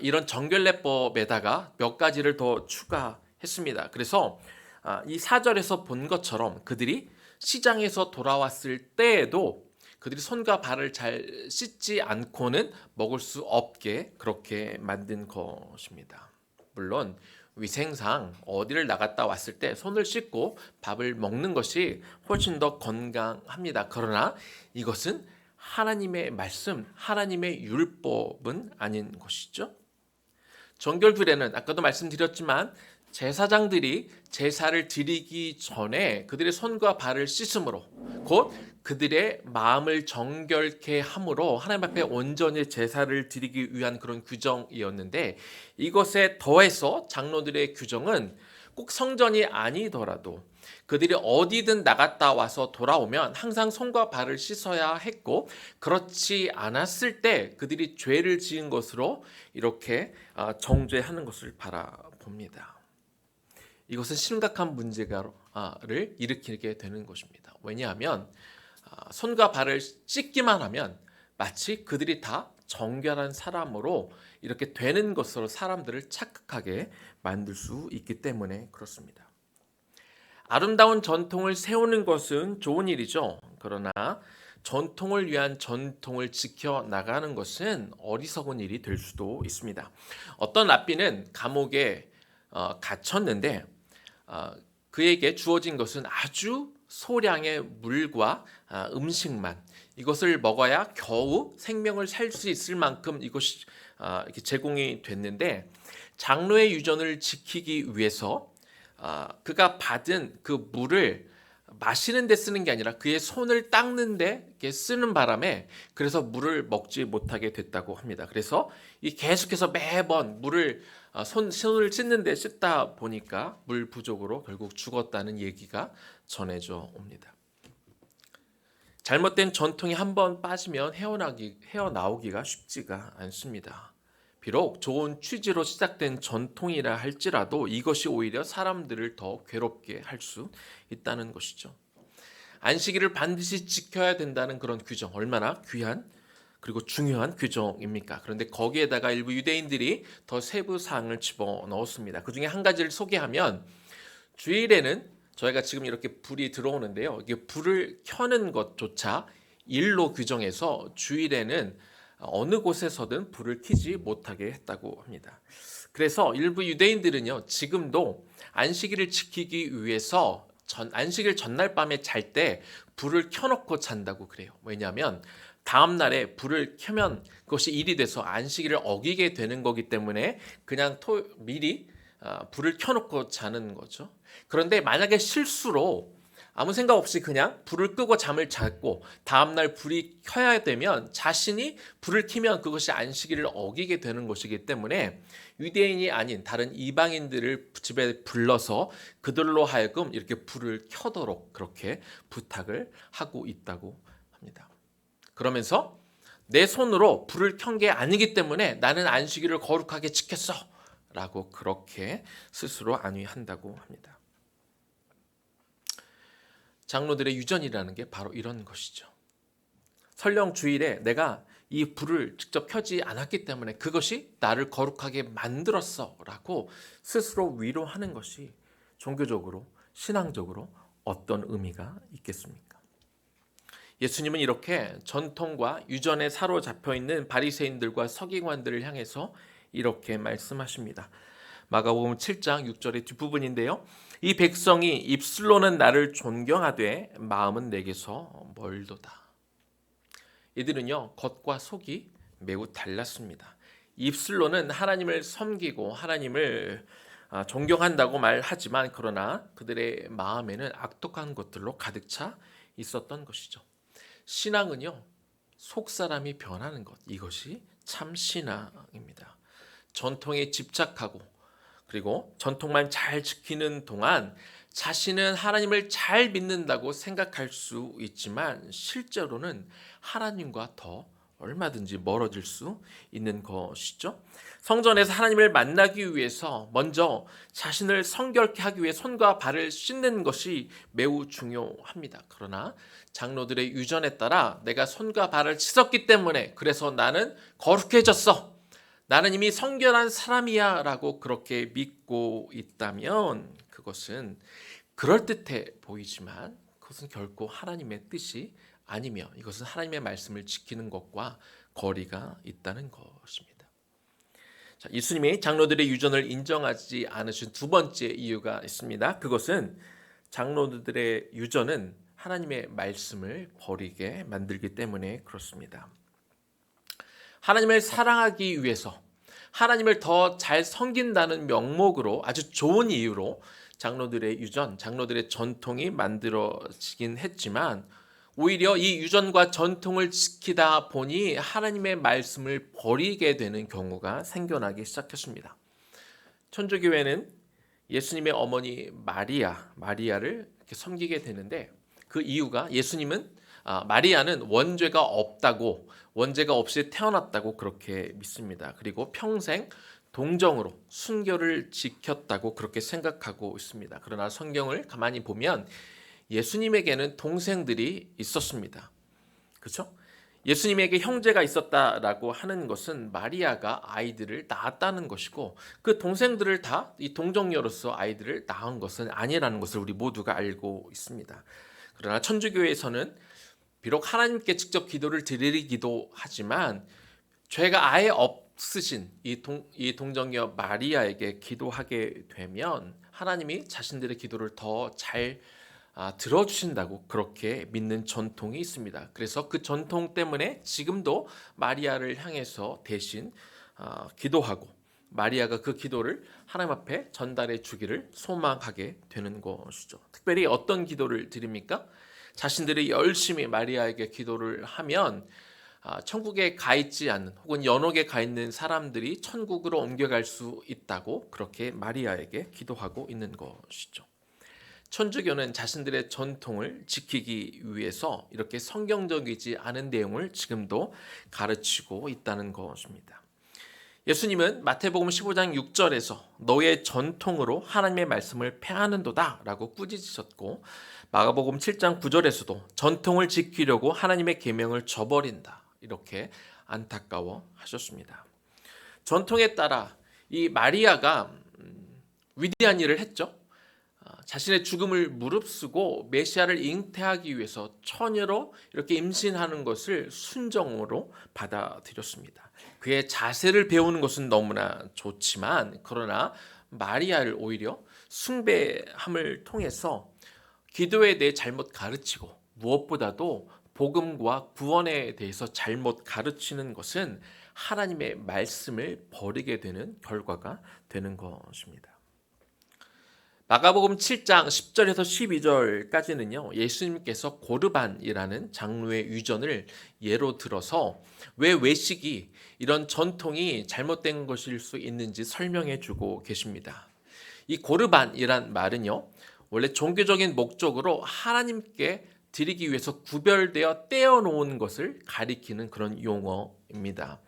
이런 정결례법에다가 몇 가지를 더 추가했습니다. 그래서 이 4절에서 본 것처럼 그들이 시장에서 돌아왔을 때에도 그들이 손과 발을 잘 씻지 않고는 먹을 수 없게 그렇게 만든 것입니다. 물론 위생상 어디를 나갔다 왔을 때 손을 씻고 밥을 먹는 것이 훨씬 더 건강합니다. 그러나 이것은 하나님의 말씀, 하나님의 율법은 아닌 것이죠. 정결규례는 아까도 말씀드렸지만 제사장들이 제사를 드리기 전에 그들의 손과 발을 씻음으로 곧 그들의 마음을 정결케 함으로 하나님 앞에 온전히 제사를 드리기 위한 그런 규정이었는데, 이것에 더해서 장로들의 규정은 꼭 성전이 아니더라도 그들이 어디든 나갔다 와서 돌아오면 항상 손과 발을 씻어야 했고, 그렇지 않았을 때 그들이 죄를 지은 것으로 이렇게 정죄하는 것을 바라봅니다. 이것은 심각한 문제를 일으키게 되는 것입니다. 왜냐하면 손과 발을 씻기만 하면 마치 그들이 다 정결한 사람으로 이렇게 되는 것으로 사람들을 착각하게 만들 수 있기 때문에 그렇습니다. 아름다운 전통을 세우는 것은 좋은 일이죠. 그러나 전통을 위한 전통을 지켜나가는 것은 어리석은 일이 될 수도 있습니다. 어떤 랍비는 감옥에 갇혔는데 그에게 주어진 것은 아주 소량의 물과 음식만, 이것을 먹어야 겨우 생명을 살 수 있을 만큼 이것이 이렇게 제공이 됐는데, 장로의 유전을 지키기 위해서 그가 받은 그 물을 마시는 데 쓰는 게 아니라 그의 손을 닦는 데 쓰는 바람에 그래서 물을 먹지 못하게 됐다고 합니다. 그래서 이 계속해서 매번 물을 손을 씻는 데 씻다 보니까 물 부족으로 결국 죽었다는 얘기가 전해져 옵니다. 잘못된 전통이 한번 빠지면 헤어나오기가 쉽지가 않습니다. 비록 좋은 취지로 시작된 전통이라 할지라도 이것이 오히려 사람들을 더 괴롭게 할 수 있다는 것이죠. 안식일을 반드시 지켜야 된다는 그런 규정, 얼마나 귀한 그리고 중요한 규정입니까? 그런데 거기에다가 일부 유대인들이 더 세부 사항을 집어넣었습니다. 그 중에 한 가지를 소개하면, 주일에는 저희가 지금 이렇게 불이 들어오는데요, 이게 불을 켜는 것조차 일로 규정해서 주일에는 어느 곳에서든 불을 켜지 못하게 했다고 합니다. 그래서 일부 유대인들은요, 지금도 안식일을 지키기 위해서 안식일 전날 밤에 잘 때 불을 켜놓고 잔다고 그래요. 왜냐하면 다음 날에 불을 켜면 그것이 일이 돼서 안식일을 어기게 되는 거기 때문에 그냥 미리 불을 켜놓고 자는 거죠. 그런데 만약에 실수로 아무 생각 없이 그냥 불을 끄고 잠을 잤고 다음날 불이 켜야 되면 자신이 불을 켜면 그것이 안식일을 어기게 되는 것이기 때문에 유대인이 아닌 다른 이방인들을 집에 불러서 그들로 하여금 이렇게 불을 켜도록 그렇게 부탁을 하고 있다고 합니다. 그러면서 내 손으로 불을 켠 게 아니기 때문에 나는 안식일을 거룩하게 지켰어 라고 그렇게 스스로 안위한다고 합니다. 장로들의 유전이라는 게 바로 이런 것이죠. 설령 주일에 내가 이 불을 직접 켜지 않았기 때문에 그것이 나를 거룩하게 만들었어 라고 스스로 위로하는 것이 종교적으로, 신앙적으로 어떤 의미가 있겠습니까? 예수님은 이렇게 전통과 유전에 사로잡혀 있는 바리새인들과 서기관들을 향해서 이렇게 말씀하십니다. 마가복음 7장 6절의 뒷부분인데요. 이 백성이 입술로는 나를 존경하되 마음은 내게서 멀도다. 이들은요, 겉과 속이 매우 달랐습니다. 입술로는 하나님을 섬기고 하나님을 존경한다고 말하지만 그러나 그들의 마음에는 악독한 것들로 가득 차 있었던 것이죠. 신앙은요, 속사람이 변하는 것, 이것이 참 신앙입니다. 전통에 집착하고 그리고 전통만 잘 지키는 동안 자신은 하나님을 잘 믿는다고 생각할 수 있지만 실제로는 하나님과 더 얼마든지 멀어질 수 있는 것이죠. 성전에서 하나님을 만나기 위해서 먼저 자신을 성결케 하기 위해 손과 발을 씻는 것이 매우 중요합니다. 그러나 장로들의 유전에 따라 내가 손과 발을 씻었기 때문에 그래서 나는 거룩해졌어, 나는 이미 성결한 사람이야 라고 그렇게 믿고 있다면 그것은 그럴듯해 보이지만 그것은 결코 하나님의 뜻이 아니며 이것은 하나님의 말씀을 지키는 것과 거리가 있다는 것입니다. 자, 예수님이 장로들의 유전을 인정하지 않으신 두 번째 이유가 있습니다. 그것은 장로들의 유전은 하나님의 말씀을 버리게 만들기 때문에 그렇습니다. 하나님을 사랑하기 위해서 하나님을 더 잘 섬긴다는 명목으로 아주 좋은 이유로 장로들의 유전, 장로들의 전통이 만들어지긴 했지만 오히려 이 유전과 전통을 지키다 보니 하나님의 말씀을 버리게 되는 경우가 생겨나기 시작했습니다. 천주교회는 예수님의 어머니 마리아를 이렇게 섬기게 되는데 그 이유가 예수님은 마리아는 원죄가 없다고, 원죄가 없이 태어났다고 그렇게 믿습니다. 그리고 평생 동정으로 순결을 지켰다고 그렇게 생각하고 있습니다. 그러나 성경을 가만히 보면 예수님에게는 동생들이 있었습니다. 그렇죠? 예수님에게 형제가 있었다라고 하는 것은 마리아가 아이들을 낳았다는 것이고 그 동생들을 다 이 동정녀로서 아이들을 낳은 것은 아니라는 것을 우리 모두가 알고 있습니다. 그러나 천주교에서는 비록 하나님께 직접 기도를 드리기도 하지만 죄가 아예 없으신 이 동정녀 마리아에게 기도하게 되면 하나님이 자신들의 기도를 더 잘 들어주신다고 그렇게 믿는 전통이 있습니다. 그래서 그 전통 때문에 지금도 마리아를 향해서 대신 기도하고 마리아가 그 기도를 하나님 앞에 전달해 주기를 소망하게 되는 것이죠. 특별히 어떤 기도를 드립니까? 자신들이 열심히 마리아에게 기도를 하면 천국에 가 있지 않는 혹은 연옥에 가 있는 사람들이 천국으로 옮겨갈 수 있다고 그렇게 마리아에게 기도하고 있는 것이죠. 천주교는 자신들의 전통을 지키기 위해서 이렇게 성경적이지 않은 내용을 지금도 가르치고 있다는 것입니다. 예수님은 마태복음 15장 6절에서 너의 전통으로 하나님의 말씀을 폐하는도다 라고 꾸짖으셨고 마가복음 7장 9절에서도 전통을 지키려고 하나님의 계명을 저버린다 이렇게 안타까워 하셨습니다. 전통에 따라 이 마리아가 위대한 일을 했죠. 자신의 죽음을 무릅쓰고 메시아를 잉태하기 위해서 처녀로 이렇게 임신하는 것을 순정으로 받아들였습니다. 그의 자세를 배우는 것은 너무나 좋지만 그러나 마리아를 오히려 숭배함을 통해서 기도에 대해 잘못 가르치고 무엇보다도 복음과 구원에 대해서 잘못 가르치는 것은 하나님의 말씀을 버리게 되는 결과가 되는 것입니다. 마가복음 7장 10절에서 12절까지는요. 예수님께서 고르반이라는 장로의 유전을 예로 들어서 왜 외식이 이런 전통이 잘못된 것일 수 있는지 설명해 주고 계십니다. 이 고르반이란 말은요. 원래 종교적인 목적으로 하나님께 드리기 위해서 구별되어 떼어놓은 것을 가리키는 그런 용어입니다.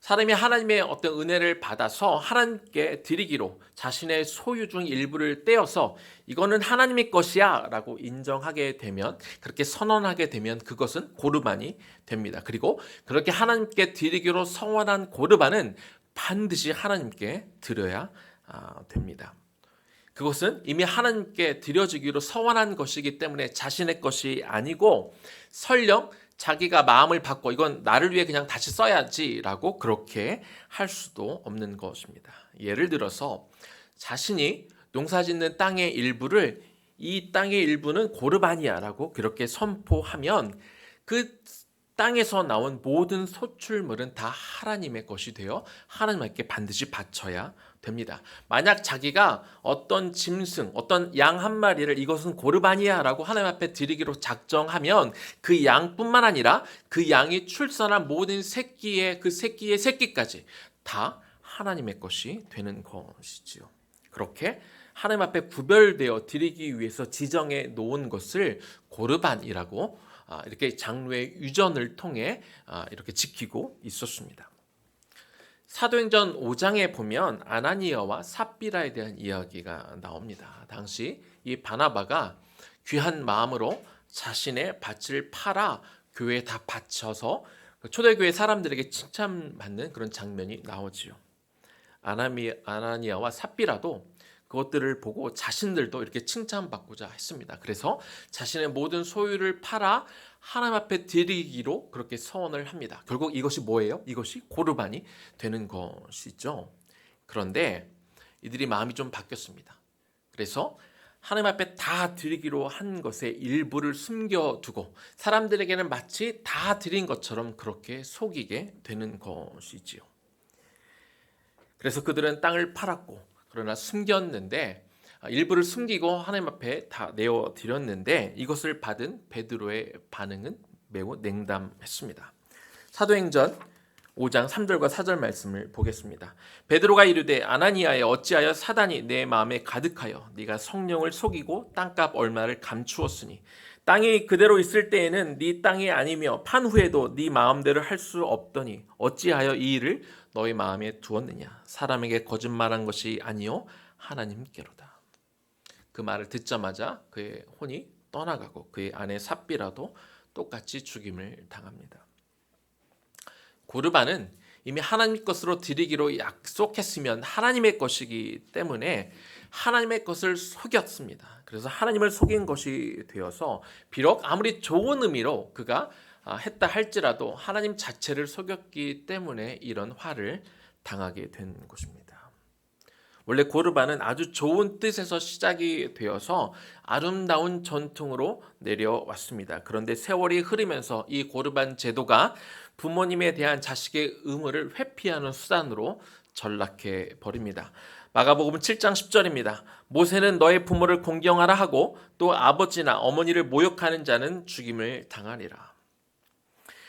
사람이 하나님의 어떤 은혜를 받아서 하나님께 드리기로 자신의 소유 중 일부를 떼어서 이거는 하나님의 것이야 라고 인정하게 되면 그렇게 선언하게 되면 그것은 고르반이 됩니다. 그리고 그렇게 하나님께 드리기로 서원한 고르반은 반드시 하나님께 드려야 됩니다. 그것은 이미 하나님께 드려지기로 서원한 것이기 때문에 자신의 것이 아니고 설령 자기가 마음을 바꿔 이건 나를 위해 그냥 다시 써야지라고 그렇게 할 수도 없는 것입니다. 예를 들어서 자신이 농사짓는 땅의 일부를 이 땅의 일부는 고르반이야라고 그렇게 선포하면 그 땅에서 나온 모든 소출물은 다 하나님의 것이 되어 하나님께 반드시 바쳐야 됩니다. 만약 자기가 어떤 짐승, 어떤 양 한 마리를 이것은 고르반이야 라고 하나님 앞에 드리기로 작정하면 그 양뿐만 아니라 그 양이 출산한 모든 새끼의 그 새끼의 새끼까지 다 하나님의 것이 되는 것이지요. 그렇게 하나님 앞에 구별되어 드리기 위해서 지정해 놓은 것을 고르반이라고 이렇게 장로의 유전을 통해 이렇게 지키고 있었습니다. 사도행전 5장에 보면 아나니아와 삽비라에 대한 이야기가 나옵니다. 당시 이 바나바가 귀한 마음으로 자신의 밭을 팔아 교회에 다 바쳐서 초대교회 사람들에게 칭찬받는 그런 장면이 나오지요. 아나니아와 삽비라도 그것들을 보고 자신들도 이렇게 칭찬받고자 했습니다. 그래서 자신의 모든 소유를 팔아 하나님 앞에 드리기로 그렇게 서원을 합니다. 결국 이것이 뭐예요? 이것이 고르반이 되는 것이죠. 그런데 이들이 마음이 좀 바뀌었습니다. 그래서 하나님 앞에 다 드리기로 한 것의 일부를 숨겨두고 사람들에게는 마치 다 드린 것처럼 그렇게 속이게 되는 것이지요. 그래서 그들은 땅을 팔았고 그러나 숨겼는데 일부를 숨기고 하나님 앞에 다 내어드렸는데 이것을 받은 베드로의 반응은 매우 냉담했습니다. 사도행전 5장 3절과 4절 말씀을 보겠습니다. 베드로가 이르되 아나니아에 어찌하여 사단이 내 마음에 가득하여 네가 성령을 속이고 땅값 얼마를 감추었으니 땅이 그대로 있을 때에는 네 땅이 아니며 판 후에도 네 마음대로 할 수 없더니 어찌하여 이 일을 너의 마음에 두었느냐. 사람에게 거짓말한 것이 아니요 하나님께로다. 그 말을 듣자마자 그의 혼이 떠나가고 그의 아내 삽비라도 똑같이 죽임을 당합니다. 고르반은 이미 하나님 것으로 드리기로 약속했으면 하나님의 것이기 때문에 하나님의 것을 속였습니다. 그래서 하나님을 속인 것이 되어서 비록 아무리 좋은 의미로 그가 했다 할지라도 하나님 자체를 속였기 때문에 이런 화를 당하게 된 것입니다. 원래 고르반은 아주 좋은 뜻에서 시작이 되어서 아름다운 전통으로 내려왔습니다. 그런데 세월이 흐르면서 이 고르반 제도가 부모님에 대한 자식의 의무를 회피하는 수단으로 전락해 버립니다. 마가복음 7장 10절입니다. 모세는 너의 부모를 공경하라 하고 또 아버지나 어머니를 모욕하는 자는 죽임을 당하리라.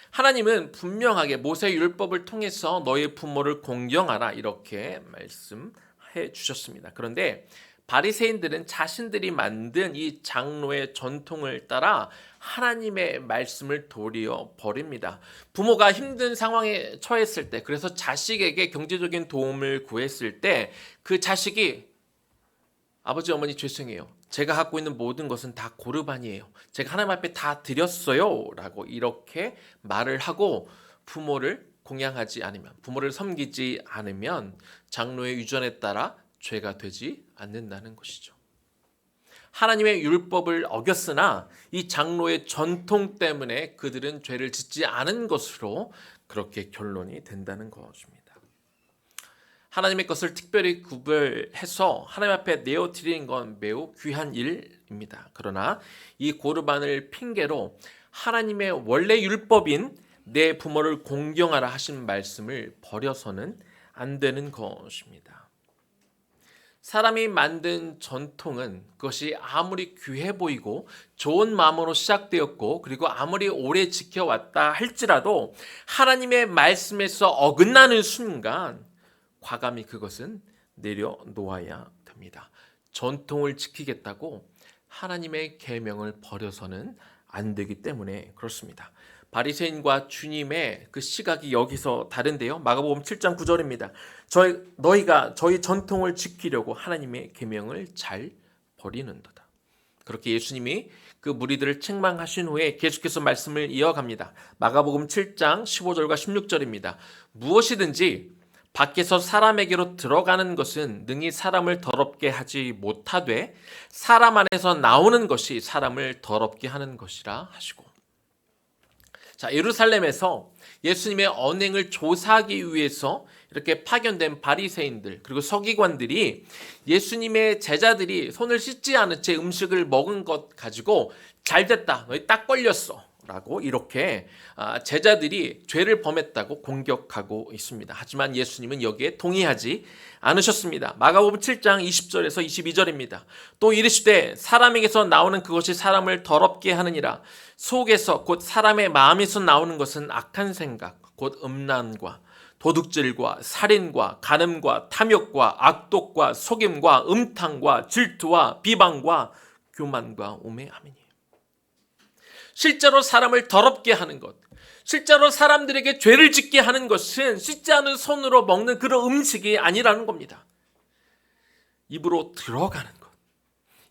하나님은 분명하게 모세 율법을 통해서 너의 부모를 공경하라 이렇게 말씀해 주셨습니다. 그런데 바리새인들은 자신들이 만든 이 장로의 전통을 따라 하나님의 말씀을 도리어 버립니다. 부모가 힘든 상황에 처했을 때, 그래서 자식에게 경제적인 도움을 구했을 때 그 자식이 아버지 어머니 죄송해요. 제가 갖고 있는 모든 것은 다 고르반이에요. 제가 하나님 앞에 다 드렸어요. 라고 이렇게 말을 하고 부모를 공양하지 않으면, 부모를 섬기지 않으면 장로의 유전에 따라 죄가 되지 않는다는 것이죠. 하나님의 율법을 어겼으나 이 장로의 전통 때문에 그들은 죄를 짓지 않은 것으로 그렇게 결론이 된다는 것입니다. 하나님의 것을 특별히 구별해서 하나님 앞에 내어드리는 건 매우 귀한 일입니다. 그러나 이 고르반을 핑계로 하나님의 원래 율법인 내 부모를 공경하라 하신 말씀을 버려서는 안 되는 것입니다. 사람이 만든 전통은 그것이 아무리 귀해 보이고 좋은 마음으로 시작되었고 그리고 아무리 오래 지켜왔다 할지라도 하나님의 말씀에서 어긋나는 순간 과감히 그것은 내려놓아야 됩니다. 전통을 지키겠다고 하나님의 계명을 버려서는 안 되기 때문에 그렇습니다. 바리새인과 주님의 그 시각이 여기서 다른데요. 마가복음 7장 9절입니다. 너희가 저희 전통을 지키려고 하나님의 계명을 잘 버리는도다. 그렇게 예수님이 그 무리들을 책망하신 후에 계속해서 말씀을 이어갑니다. 마가복음 7장 15절과 16절입니다. 무엇이든지 밖에서 사람에게로 들어가는 것은 능히 사람을 더럽게 하지 못하되 사람 안에서 나오는 것이 사람을 더럽게 하는 것이라 하시고. 자, 예루살렘에서 예수님의 언행을 조사하기 위해서 이렇게 파견된 바리새인들 그리고 서기관들이 예수님의 제자들이 손을 씻지 않은 채 음식을 먹은 것 가지고 잘됐다, 너희 딱 걸렸어 라고 이렇게 제자들이 죄를 범했다고 공격하고 있습니다. 하지만 예수님은 여기에 동의하지 않으셨습니다. 마가복음 7장 20절에서 22절입니다. 또 이르시되 사람에게서 나오는 그것이 사람을 더럽게 하느니라. 속에서 곧 사람의 마음에서 나오는 것은 악한 생각 곧 음란과 도둑질과 살인과 간음과 탐욕과 악독과 속임과 음탕과 질투와 비방과 교만과 우매함이니. 실제로 사람을 더럽게 하는 것, 실제로 사람들에게 죄를 짓게 하는 것은 씻지 않은 손으로 먹는 그런 음식이 아니라는 겁니다. 입으로 들어가는 것,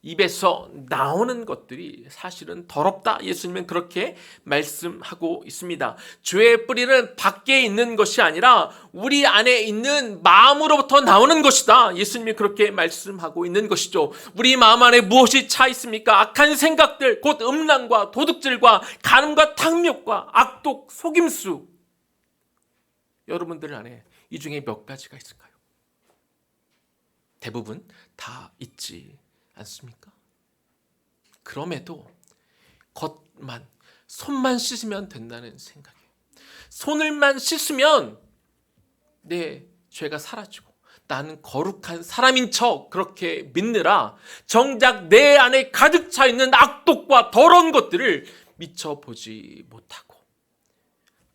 입에서 나오는 것들이 사실은 더럽다. 예수님은 그렇게 말씀하고 있습니다. 죄의 뿌리는 밖에 있는 것이 아니라 우리 안에 있는 마음으로부터 나오는 것이다. 예수님이 그렇게 말씀하고 있는 것이죠. 우리 마음 안에 무엇이 차 있습니까? 악한 생각들, 곧 음란과 도둑질과 간음과 탕욕과 악독, 속임수. 여러분들 안에 이 중에 몇 가지가 있을까요? 대부분 다 있지 않습니까? 그럼에도 겉만, 손만 씻으면 된다는 생각이에요. 손을만 씻으면 내 죄가 사라지고 나는 거룩한 사람인 척 그렇게 믿느라 정작 내 안에 가득 차 있는 악독과 더러운 것들을 미처 보지 못하고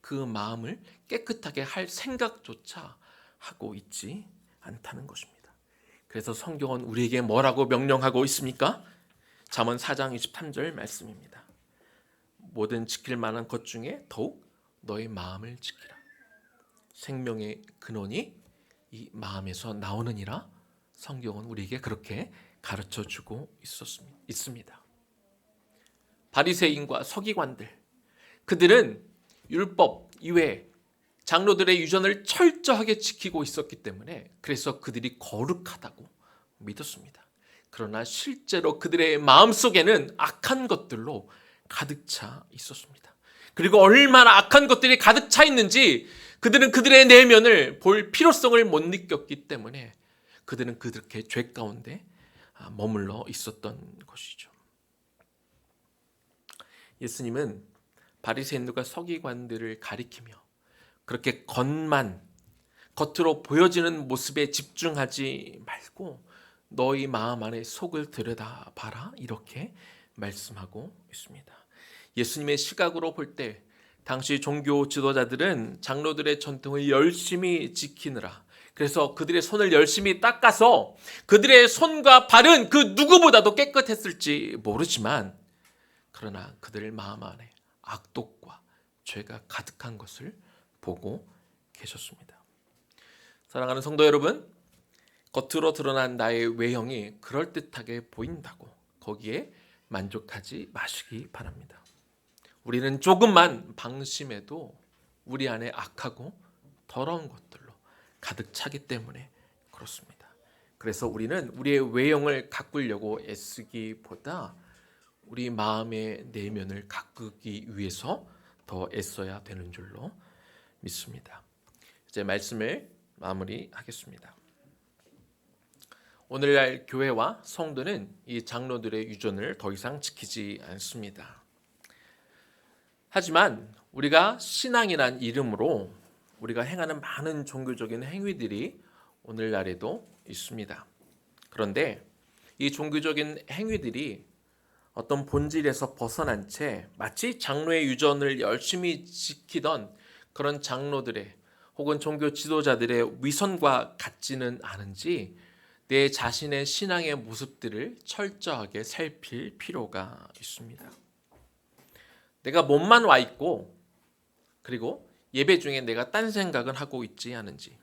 그 마음을 깨끗하게 할 생각조차 하고 있지 않다는 것입니다. 그래서 성경은 우리에게 뭐라고 명령하고 있습니까? 잠언 4장 23절 말씀입니다. 모든 지킬 만한 것 중에 더욱 너의 마음을 지키라. 생명의 근원이 이 마음에서 나오느니라. 성경은 우리에게 그렇게 가르쳐주고 있습니다. 바리새인과 서기관들, 그들은 율법 이외에 장로들의 유전을 철저하게 지키고 있었기 때문에 그래서 그들이 거룩하다고 믿었습니다. 그러나 실제로 그들의 마음속에는 악한 것들로 가득 차 있었습니다. 그리고 얼마나 악한 것들이 가득 차 있는지 그들은 그들의 내면을 볼 필요성을 못 느꼈기 때문에 그들은 그렇게 죄 가운데 머물러 있었던 것이죠. 예수님은 바리새인들과 서기관들을 가리키며 그렇게 겉으로 보여지는 모습에 집중하지 말고 너희 마음 안에 속을 들여다봐라, 이렇게 말씀하고 있습니다. 예수님의 시각으로 볼 때 당시 종교 지도자들은 장로들의 전통을 열심히 지키느라, 그래서 그들의 손을 열심히 닦아서 그들의 손과 발은 그 누구보다도 깨끗했을지 모르지만 그러나 그들 마음 안에 악독과 죄가 가득한 것을 보고 계셨습니다. 사랑하는 성도 여러분, 겉으로 드러난 나의 외형이 그럴듯하게 보인다고 거기에 만족하지 마시기 바랍니다. 우리는 조금만 방심해도 우리 안에 악하고 더러운 것들로 가득 차기 때문에 그렇습니다. 그래서 우리는 우리의 외형을 가꾸려고 애쓰기보다 우리 마음의 내면을 가꾸기 위해서 더 애써야 되는 줄로 믿습니다. 이제 말씀을 마무리하겠습니다. 오늘날 교회와 성도는 이 장로들의 유전을 더 이상 지키지 않습니다. 하지만 우리가 신앙이란 이름으로 우리가 행하는 많은 종교적인 행위들이 오늘날에도 있습니다. 그런데 이 종교적인 행위들이 어떤 본질에서 벗어난 채 마치 장로의 유전을 열심히 지키던 그런 장로들의 혹은 종교 지도자들의 위선과 같지는 않은지 내 자신의 신앙의 모습들을 철저하게 살필 필요가 있습니다. 내가 몸만 와 있고 그리고 예배 중에 내가 딴 생각은 하고 있지 않은지,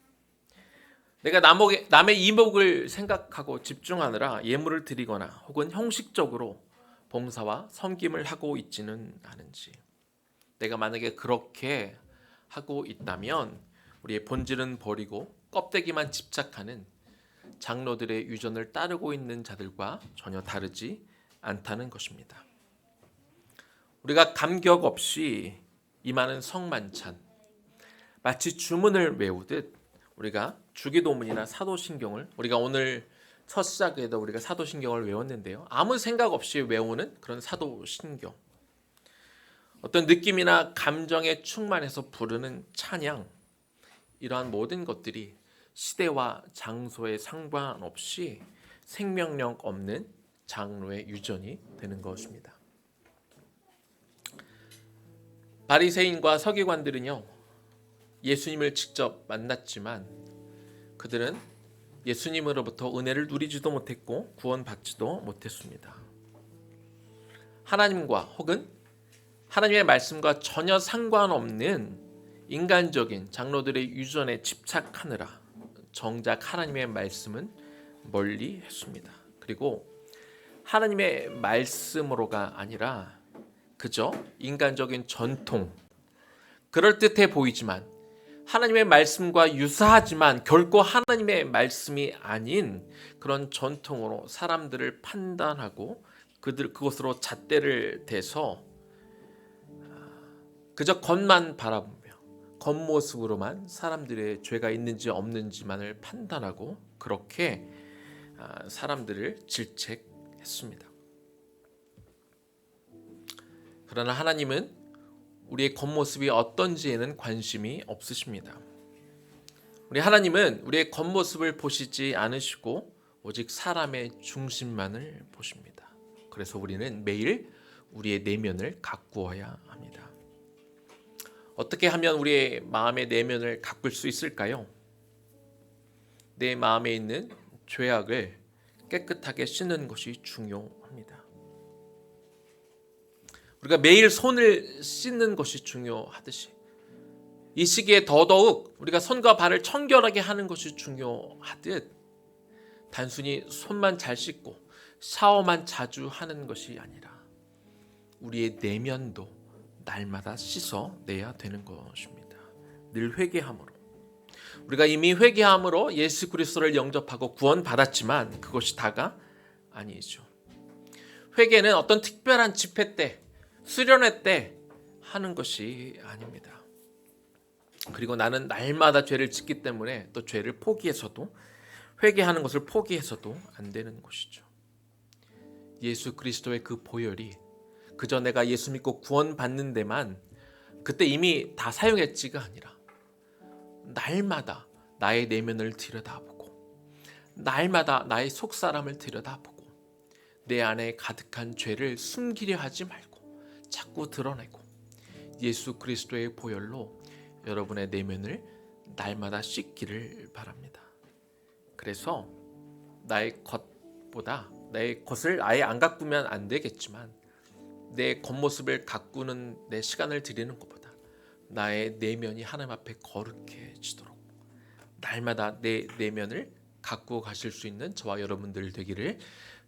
내가 남의 이목을 생각하고 집중하느라 예물을 드리거나 혹은 형식적으로 봉사와 섬김을 하고 있지는 않은지, 내가 만약에 그렇게 하고 있다면 우리의 본질은 버리고 껍데기만 집착하는 장로들의 유전을 따르고 있는 자들과 전혀 다르지 않다는 것입니다. 우리가 감격 없이 임하는 성만찬, 마치 주문을 외우듯 우리가 주기도문이나 사도신경을, 우리가 오늘 첫 시작에도 우리가 사도신경을 외웠는데요, 아무 생각 없이 외우는 그런 사도신경, 어떤 느낌이나 감정에 충만해서 부르는 찬양, 이러한 모든 것들이 시대와 장소에 상관없이 생명력 없는 장로의 유전이 되는 것입니다. 바리새인과 서기관들은요, 예수님을 직접 만났지만 그들은 예수님으로부터 은혜를 누리지도 못했고 구원받지도 못했습니다. 하나님과 혹은 하나님의 말씀과 전혀 상관없는 인간적인 장로들의 유전에 집착하느라 정작 하나님의 말씀은 멀리 했습니다. 그리고 하나님의 말씀으로가 아니라 그저 인간적인 전통, 그럴듯해 보이지만 하나님의 말씀과 유사하지만 결코 하나님의 말씀이 아닌 그런 전통으로 사람들을 판단하고 그것으로 잣대를 대서 그저 겉만 바라보며 겉모습으로만 사람들의 죄가 있는지 없는지만을 판단하고 그렇게 사람들을 질책했습니다. 그러나 하나님은 우리의 겉모습이 어떤지에는 관심이 없으십니다. 우리 하나님은 우리의 겉모습을 보시지 않으시고 오직 사람의 중심만을 보십니다. 그래서 우리는 매일 우리의 내면을 가꾸어야 합니다. 어떻게 하면 우리의 마음의 내면을 가꿀 수 있을까요? 내 마음에 있는 죄악을 깨끗하게 씻는 것이 중요합니다. 우리가 매일 손을 씻는 것이 중요하듯이 이 시기에 더더욱 우리가 손과 발을 청결하게 하는 것이 중요하듯 단순히 손만 잘 씻고 샤워만 자주 하는 것이 아니라 우리의 내면도 날마다 씻어내야 되는 것입니다. 늘 회개함으로. 우리가 이미 회개함으로 예수 그리스도를 영접하고 구원받았지만 그것이 다가 아니죠. 회개는 어떤 특별한 집회 때, 수련회 때 하는 것이 아닙니다. 그리고 나는 날마다 죄를 짓기 때문에 또 죄를 포기해서도 회개하는 것을 포기해서도 안 되는 것이죠. 예수 그리스도의 그 보혈이 그저 내가 예수 믿고 구원받는 데만 그때 이미 다 사용했지가 아니라 날마다 나의 내면을 들여다보고 날마다 나의 속사람을 들여다보고 내 안에 가득한 죄를 숨기려 하지 말고 자꾸 드러내고 예수 그리스도의 보혈로 여러분의 내면을 날마다 씻기를 바랍니다. 그래서 나의 겉보다 내 겉을 아예 안 가꾸면 안 되겠지만 내 겉모습을 가꾸는 내 시간을 드리는 것보다 나의 내면이 하나님 앞에 거룩해지도록 날마다 내 내면을 가꾸어 가실 수 있는 저와 여러분들 되기를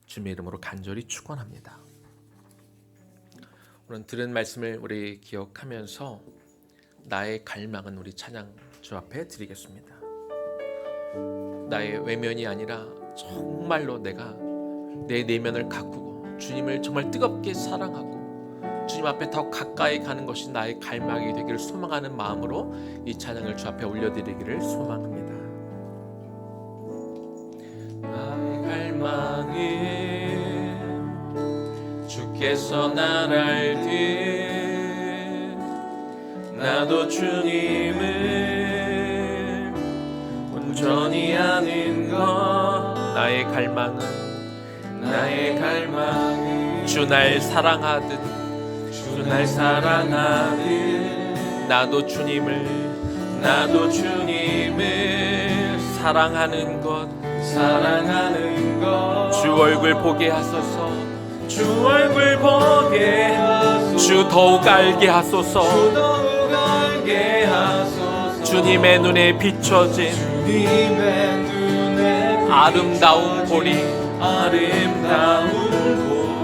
주님의 이름으로 간절히 축원합니다. 오늘 들은 말씀을 우리 기억하면서 나의 갈망은 우리 찬양 주 앞에 드리겠습니다. 나의 외면이 아니라 정말로 내가 내 내면을 가꾸고 주님을 정말 뜨겁게 사랑하고 주님 앞에 더 가까이 가는 것이 나의 갈망이 되기를 소망하는 마음으로 이 찬양을 주 앞에 올려드리기를 소망합니다. 나의 갈망은 주께서 날 알듯 나도 주님을 온전히 아는 것 나의 갈망은 주 날 사랑하듯 주 날 사랑하듯 나도 주님을 사랑하는 것 주 얼굴 보게 하소서 주 더욱 알게 하소서 주님의 눈에 비춰진 아름다운 보리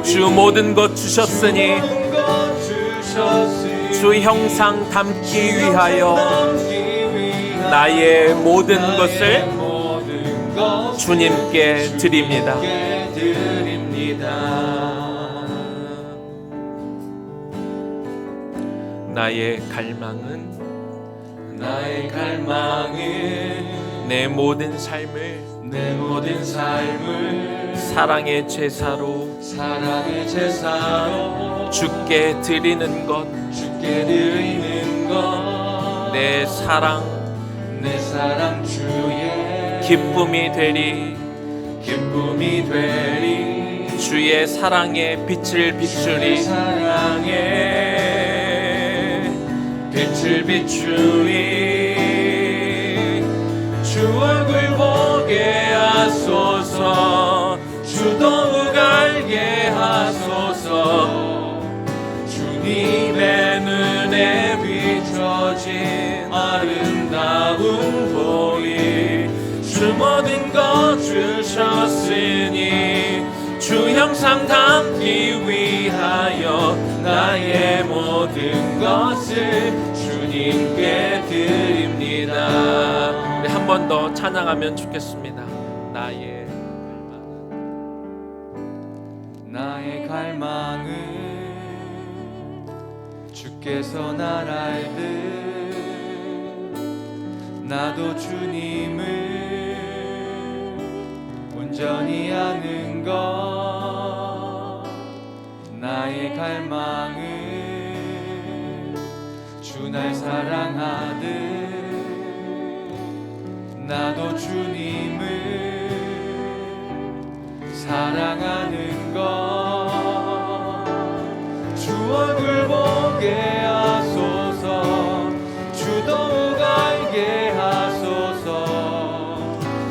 주 모든 것 주셨으니 주 형상 담기 위하여 나의 모든 것을 주님께 드립니다. 나의 갈망은 내 모든 삶을 사랑의 제사로 주께 드리는 것 내 사랑 기쁨이 되리 주의 사랑의 빛을 비추리 주 얼굴 보게 하소서 주 더욱 알게 하소서 주님의 주 모든 것 주셨으니 주 형상 담기 위하여 나의 모든 것을 주님께 드립니다. 우리 한 번 더 찬양하면 좋겠습니다. 나의 갈망은 주께서 날 알듯 나도 주님을 온전히 아는 것. 나의 갈망은 주 날 사랑하듯 나도 주님을 사랑하는 것. 주 얼굴 보게 하소서. 주 더욱 알게 하소서.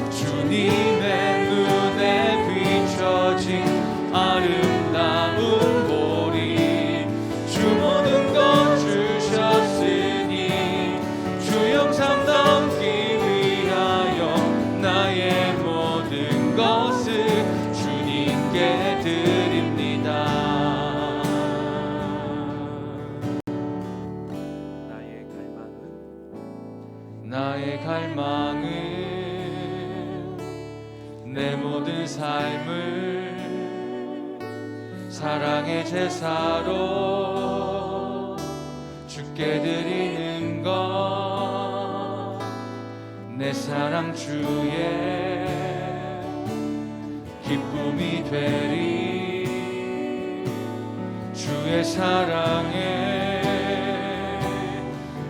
주님의 눈에 비춰진 아름다운 보리. 주 모든 것 주셨으니 주 형상 담기 위하여 나의 모든 것을 주님께 드립니다. 나의 갈망은 내 모든 삶을 사랑의 제사로 주께 드리는 것. 내 사랑 주의 기쁨이 되리. 주의 사랑에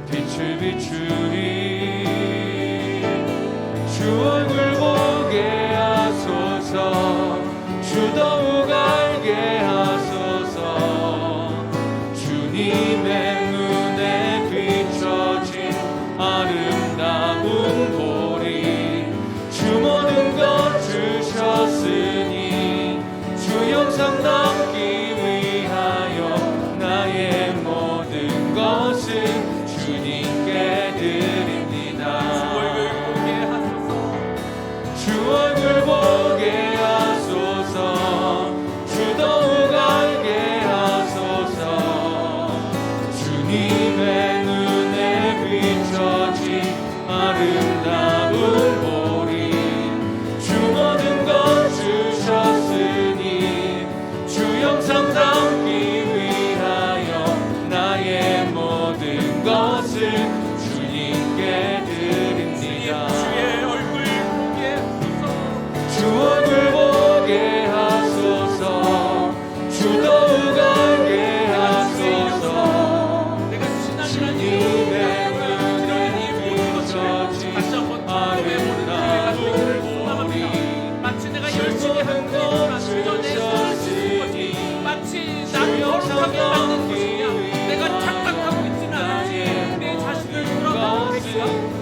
빛을 비추리. 주 얼굴 보게 하소서. 주 더욱 알게 하소서. 주님의 눈에 비춰진 아름다운 보리. 주 모든 것 주셨으니 주 형상 담기 위하여 나의 모든 것을 주님께 드립니다. 주 얼굴 보게 하소서. 주 더욱 알게 하소서. 주님의 눈에 비춰진 아름다운 보리. 주 모든 것 주셨으니 주 형상 담기 위하여 나의 모든 것을 주님께 드립니다. 주 얼굴 보게 하소서. 주 더욱 알게 하소서. 주님의 눈에 비춰진 아름다운 보리. 마치 내가 열심히 하는 것이지만 그저 내 손을 쓰는 것이 마치 나를 거룩하게 만드는 것이냐. 내가 착각하고 있지는 않은지 내 자신을 돌아보는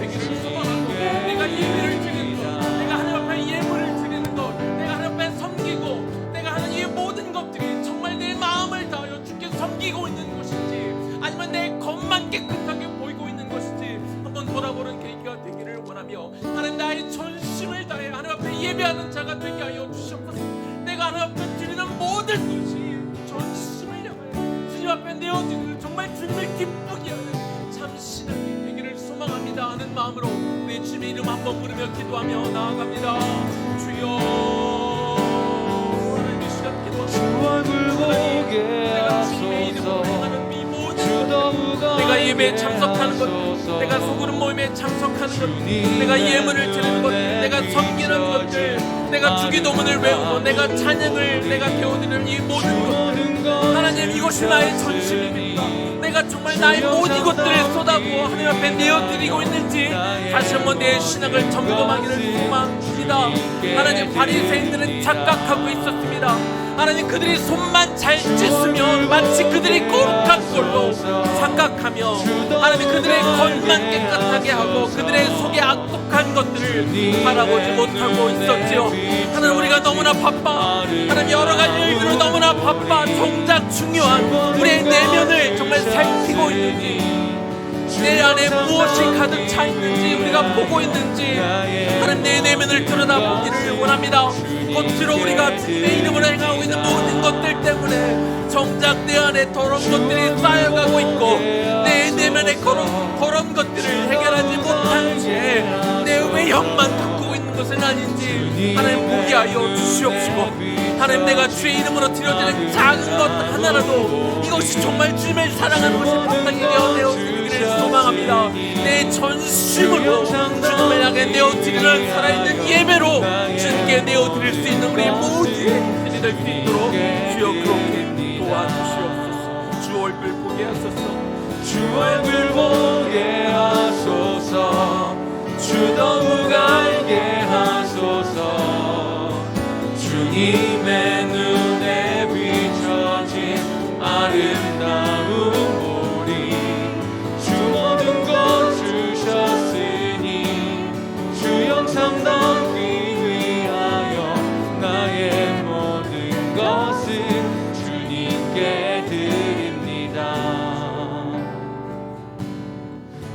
되기를 소망하고 내가 예배를 드리는 것, 내가 하나님 앞에 예물을 드리는 것, 내가 하나님 앞에 섬기고 내가 하는 이 모든 것들이 정말 내 마음을 다하여 주께 섬기고 있는 것인지 아니면 내 겉만 깨끗하게 보이고 있는 것인지 한번 돌아보는 계기가 되기를 원하며 하나님 나의 전심을 다해 하나님 앞에 예배하는 자가 되게 하여 주시옵소서. 내가 하나님 앞에 드리는 모든 것이 전심을 향하여 주님 앞에 내어드리는 정말 주님을 기쁘게 하는 참 신앙이 되기를 소망합니다 하는 마음으로 우리 주님의 이름 한번 부르며 기도하며 나아갑니다. 주여 하나님 이 시간 기도합니다. 주 얼굴 보게 내가 주님의 이름으로 하소서. 행하는 이 모든 주 더욱 내가 알게 예배에 참석하는 것, 하소서. 내가 소그룹 모임에 참석하는 것, 내가 예물을 드리는 것, 내가 섬기는 것들, 내가 주기도문을 외우고 내가 찬양을 내가 배워드리는 이 모든 것들, 하나님 이것이 나의 전심입니까? 내가 정말 나의 모든 것들을 쏟아부어 하나님 앞에 내어드리고 있는지 다시 한번 내 신앙을 점검하기를 소망합니다. 하나님 바리새인들은 착각하고 있었습니다. 하나님 그들이 손만 잘 씻으면 마치 그들이 거룩한 걸로 착각하며 하나님 그들의 겉만 깨끗하게 하고 그들의 속에 악독한 것들을 바라보지 못하고 있었지요. 하나님 우리가 너무나 바빠 하나님 여러 가지 일들로 너무나 바빠 정작 중요한 우리의 내면을 정말 살피고 있는지 내 안에 무엇이 가득 차 있는지 우리가 보고 있는지 하나님 내 내면을 드러나보기를 원합니다. 겉으로 우리가 내 이름으로 행하고 있는 모든 것들 때문에 정작 내 안에 더러운 것들이 쌓여가고 있고 내 내면의 더러운 것들을 해결하지 못한 채 내 외형만 가꾸고 있는 것은 아닌지 하나님 보게 하여 주시옵시고, 하나님 내가 주의 이름으로 드려지는 작은 것 하나라도 이것이 정말 주님을 사랑하는 것이 바탕이 되어지기를 소망합니다. 내 전심으로 주님을 향해 내어드리는 살아있는 예배로 주님께 내어드릴 수 있는 우리 모두의 힘이 될 수 있도록 주여 그렇게 도와주시옵소서. 주 얼굴 보게 하소서. 주 얼굴 보게 하소서. 주 더욱 알게 하소서. 주님의 눈에 비춰진 아름다운 보리. 주 모든 것 주셨으니 주 영상 담기 위하여 나의 모든 것은 주님께 드립니다.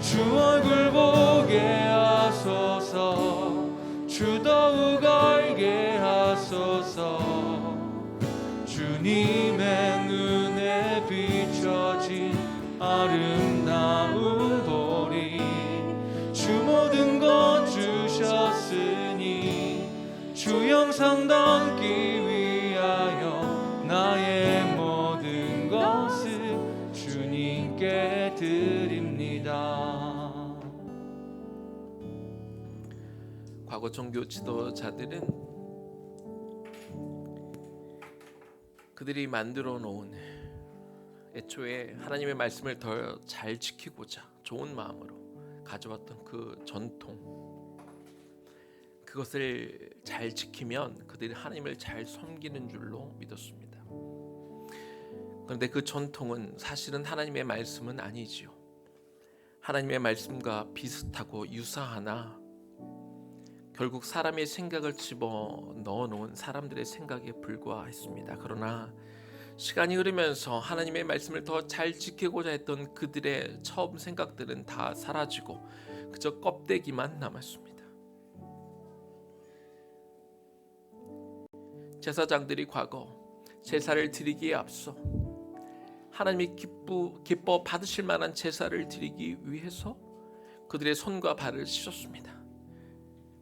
주 얼굴 보게 하소서. 주 더욱 알게 하소서. 주님의 눈에 비춰진 아름다운 보리. 주 모든 것 주셨으니 주 영상 담기 위하여 나의 모든 것을 주님께 드립니다. 과거 종교 지도자들은 그들이 만들어 놓은 애초에 하나님의 말씀을 더 잘 지키고자 좋은 마음으로 가져왔던 그 전통, 그것을 잘 지키면 그들이 하나님을 잘 섬기는 줄로 믿었습니다. 그런데 그 전통은 사실은 하나님의 말씀은 아니지요. 하나님의 말씀과 비슷하고 유사하나 결국 사람의 생각을 집어 넣어놓은 사람들의 생각에 불과했습니다. 그러나 시간이 흐르면서 하나님의 말씀을 더 잘 지키고자 했던 그들의 처음 생각들은 다 사라지고 그저 껍데기만 남았습니다. 제사장들이 과거 제사를 드리기에 앞서 하나님이 기뻐 받으실 만한 제사를 드리기 위해서 그들의 손과 발을 씻었습니다.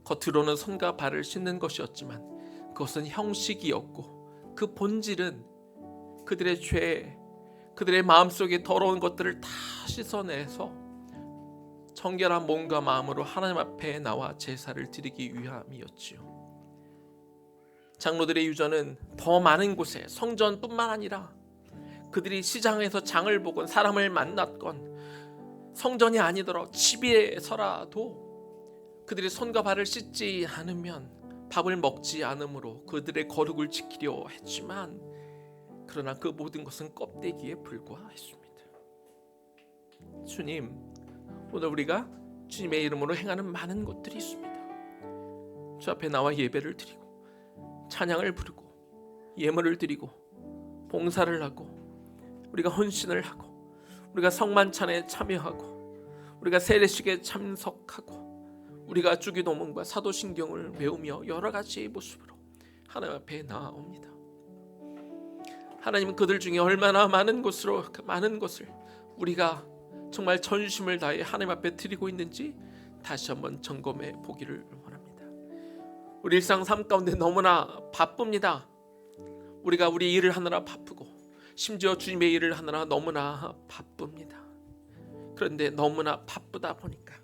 겉으로는 손과 발을 씻는 것이었지만 그것은 형식이었고 그 본질은 그들의 죄, 그들의 마음속에 더러운 것들을 다 씻어내서 정결한 몸과 마음으로 하나님 앞에 나와 제사를 드리기 위함이었지요. 장로들의 유전은 더 많은 곳에 성전뿐만 아니라 그들이 시장에서 장을 보건 사람을 만났건 성전이 아니더라도 집에서라도 그들이 손과 발을 씻지 않으면 밥을 먹지 않으므로 그들의 거룩을 지키려 했지만 그러나 그 모든 것은 껍데기에 불과했습니다. 주님, 오늘 우리가 주님의 이름으로 행하는 많은 것들이 있습니다. 주 앞에 나와 예배를 드리고 찬양을 부르고 예물을 드리고 봉사를 하고 우리가 헌신을 하고 우리가 성만찬에 참여하고 우리가 세례식에 참석하고 우리가 주기도문과 사도신경을 외우며 여러 가지의 모습으로 하나님 앞에 나아옵니다. 하나님은 그들 중에 얼마나 많은 것을 우리가 정말 전심을 다해 하나님 앞에 드리고 있는지 다시 한번 점검해 보기를 원합니다. 우리 일상 삶 가운데 너무나 바쁩니다. 우리가 우리 일을 하느라 바쁘고 심지어 주님의 일을 하느라 너무나 바쁩니다. 그런데 너무나 바쁘다 보니까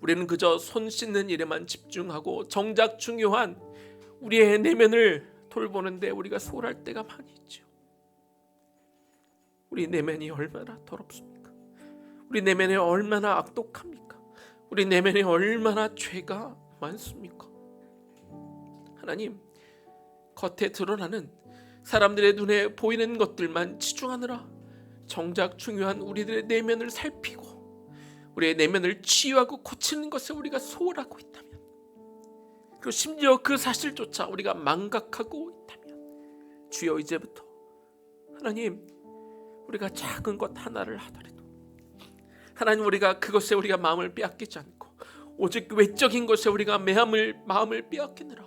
우리는 그저 손 씻는 일에만 집중하고 정작 중요한 우리의 내면을 돌보는데 우리가 소홀할 때가 많이 있죠. 우리 내면이 얼마나 더럽습니까? 우리 내면이 얼마나 악독합니까? 우리 내면에 얼마나 죄가 많습니까? 하나님, 겉에 드러나는 사람들의 눈에 보이는 것들만 치중하느라 정작 중요한 우리들의 내면을 살피고 우리의 내면을 치유하고 고치는 것에 우리가 소홀하고 있다면, 그리고 심지어 그 사실조차 우리가 망각하고 있다면 주여 이제부터 하나님, 우리가 작은 것 하나를 하더라도 하나님, 우리가 그것에 우리가 마음을 빼앗기지 않고 오직 외적인 것에 우리가 마음을 빼앗기느라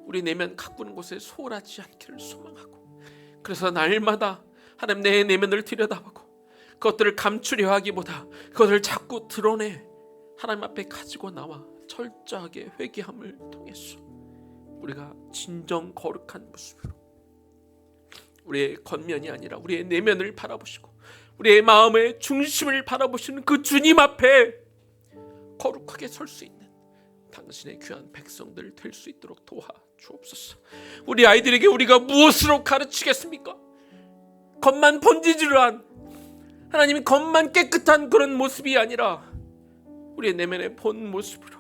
우리 내면 가꾸는 곳에 소홀하지 않기를 소망하고, 그래서 날마다 하나님 내 내면을 들여다보고 그것들을 감추려 하기보다 그것을 자꾸 드러내 하나님 앞에 가지고 나와 철저하게 회개함을 통해서 우리가 진정 거룩한 모습으로 우리의 겉면이 아니라 우리의 내면을 바라보시고 우리의 마음의 중심을 바라보시는 그 주님 앞에 거룩하게 설 수 있는 당신의 귀한 백성들 될 수 있도록 도와주옵소서. 우리 아이들에게 우리가 무엇으로 가르치겠습니까? 겉만 번지르르한, 하나님이 겉만 깨끗한 그런 모습이 아니라 우리의 내면의 본 모습으로,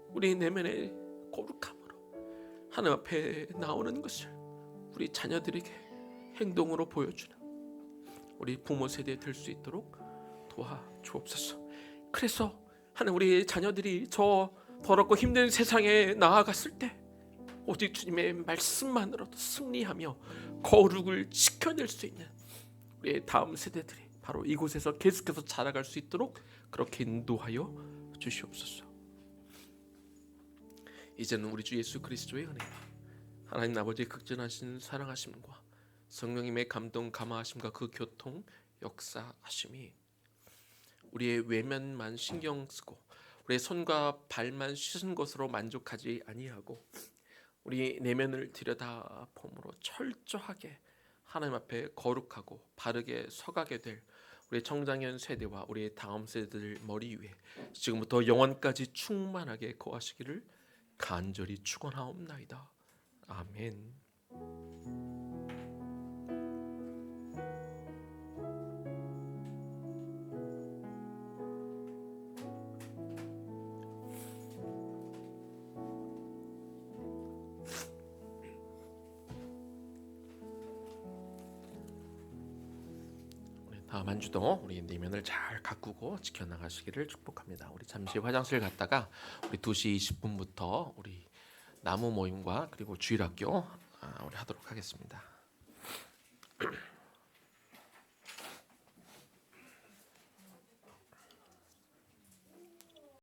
우리 내면의 거룩함으로 하나님 앞에 나오는 것을 우리 자녀들에게 행동으로 보여주는 우리 부모 세대 될 수 있도록 도와주옵소서. 그래서 하나님, 우리 자녀들이 저 더럽고 힘든 세상에 나아갔을 때 오직 주님의 말씀만으로도 승리하며 거룩을 지켜낼 수 있는 우리의 다음 세대들이 바로 이곳에서 계속해서 자라갈 수 있도록 그렇게 인도하여 주시옵소서. 이제는 우리 주 예수 그리스도의 은혜와 하나님 아버지의 극진하신 사랑하심과 성령님의 감동 감화하심과 그 교통 역사하심이 우리의 외면만 신경 쓰고 우리의 손과 발만 씻은 것으로 만족하지 아니하고 우리 내면을 들여다봄으로 철저하게 하나님 앞에 거룩하고 바르게 서가게 될 우리 청장년 세대와 우리의 다음 세대들 머리 위에 지금부터 영원까지 충만하게 거하시기를 간절히 축원하옵나이다. 아멘. 다음 한 주도 우리 내면을 잘 가꾸고 지켜나가시기를 축복합니다. 우리 잠시 화장실 갔다가 우리 2시 20분부터 우리 나무 모임과 그리고 주일학교 우리 하도록 하겠습니다.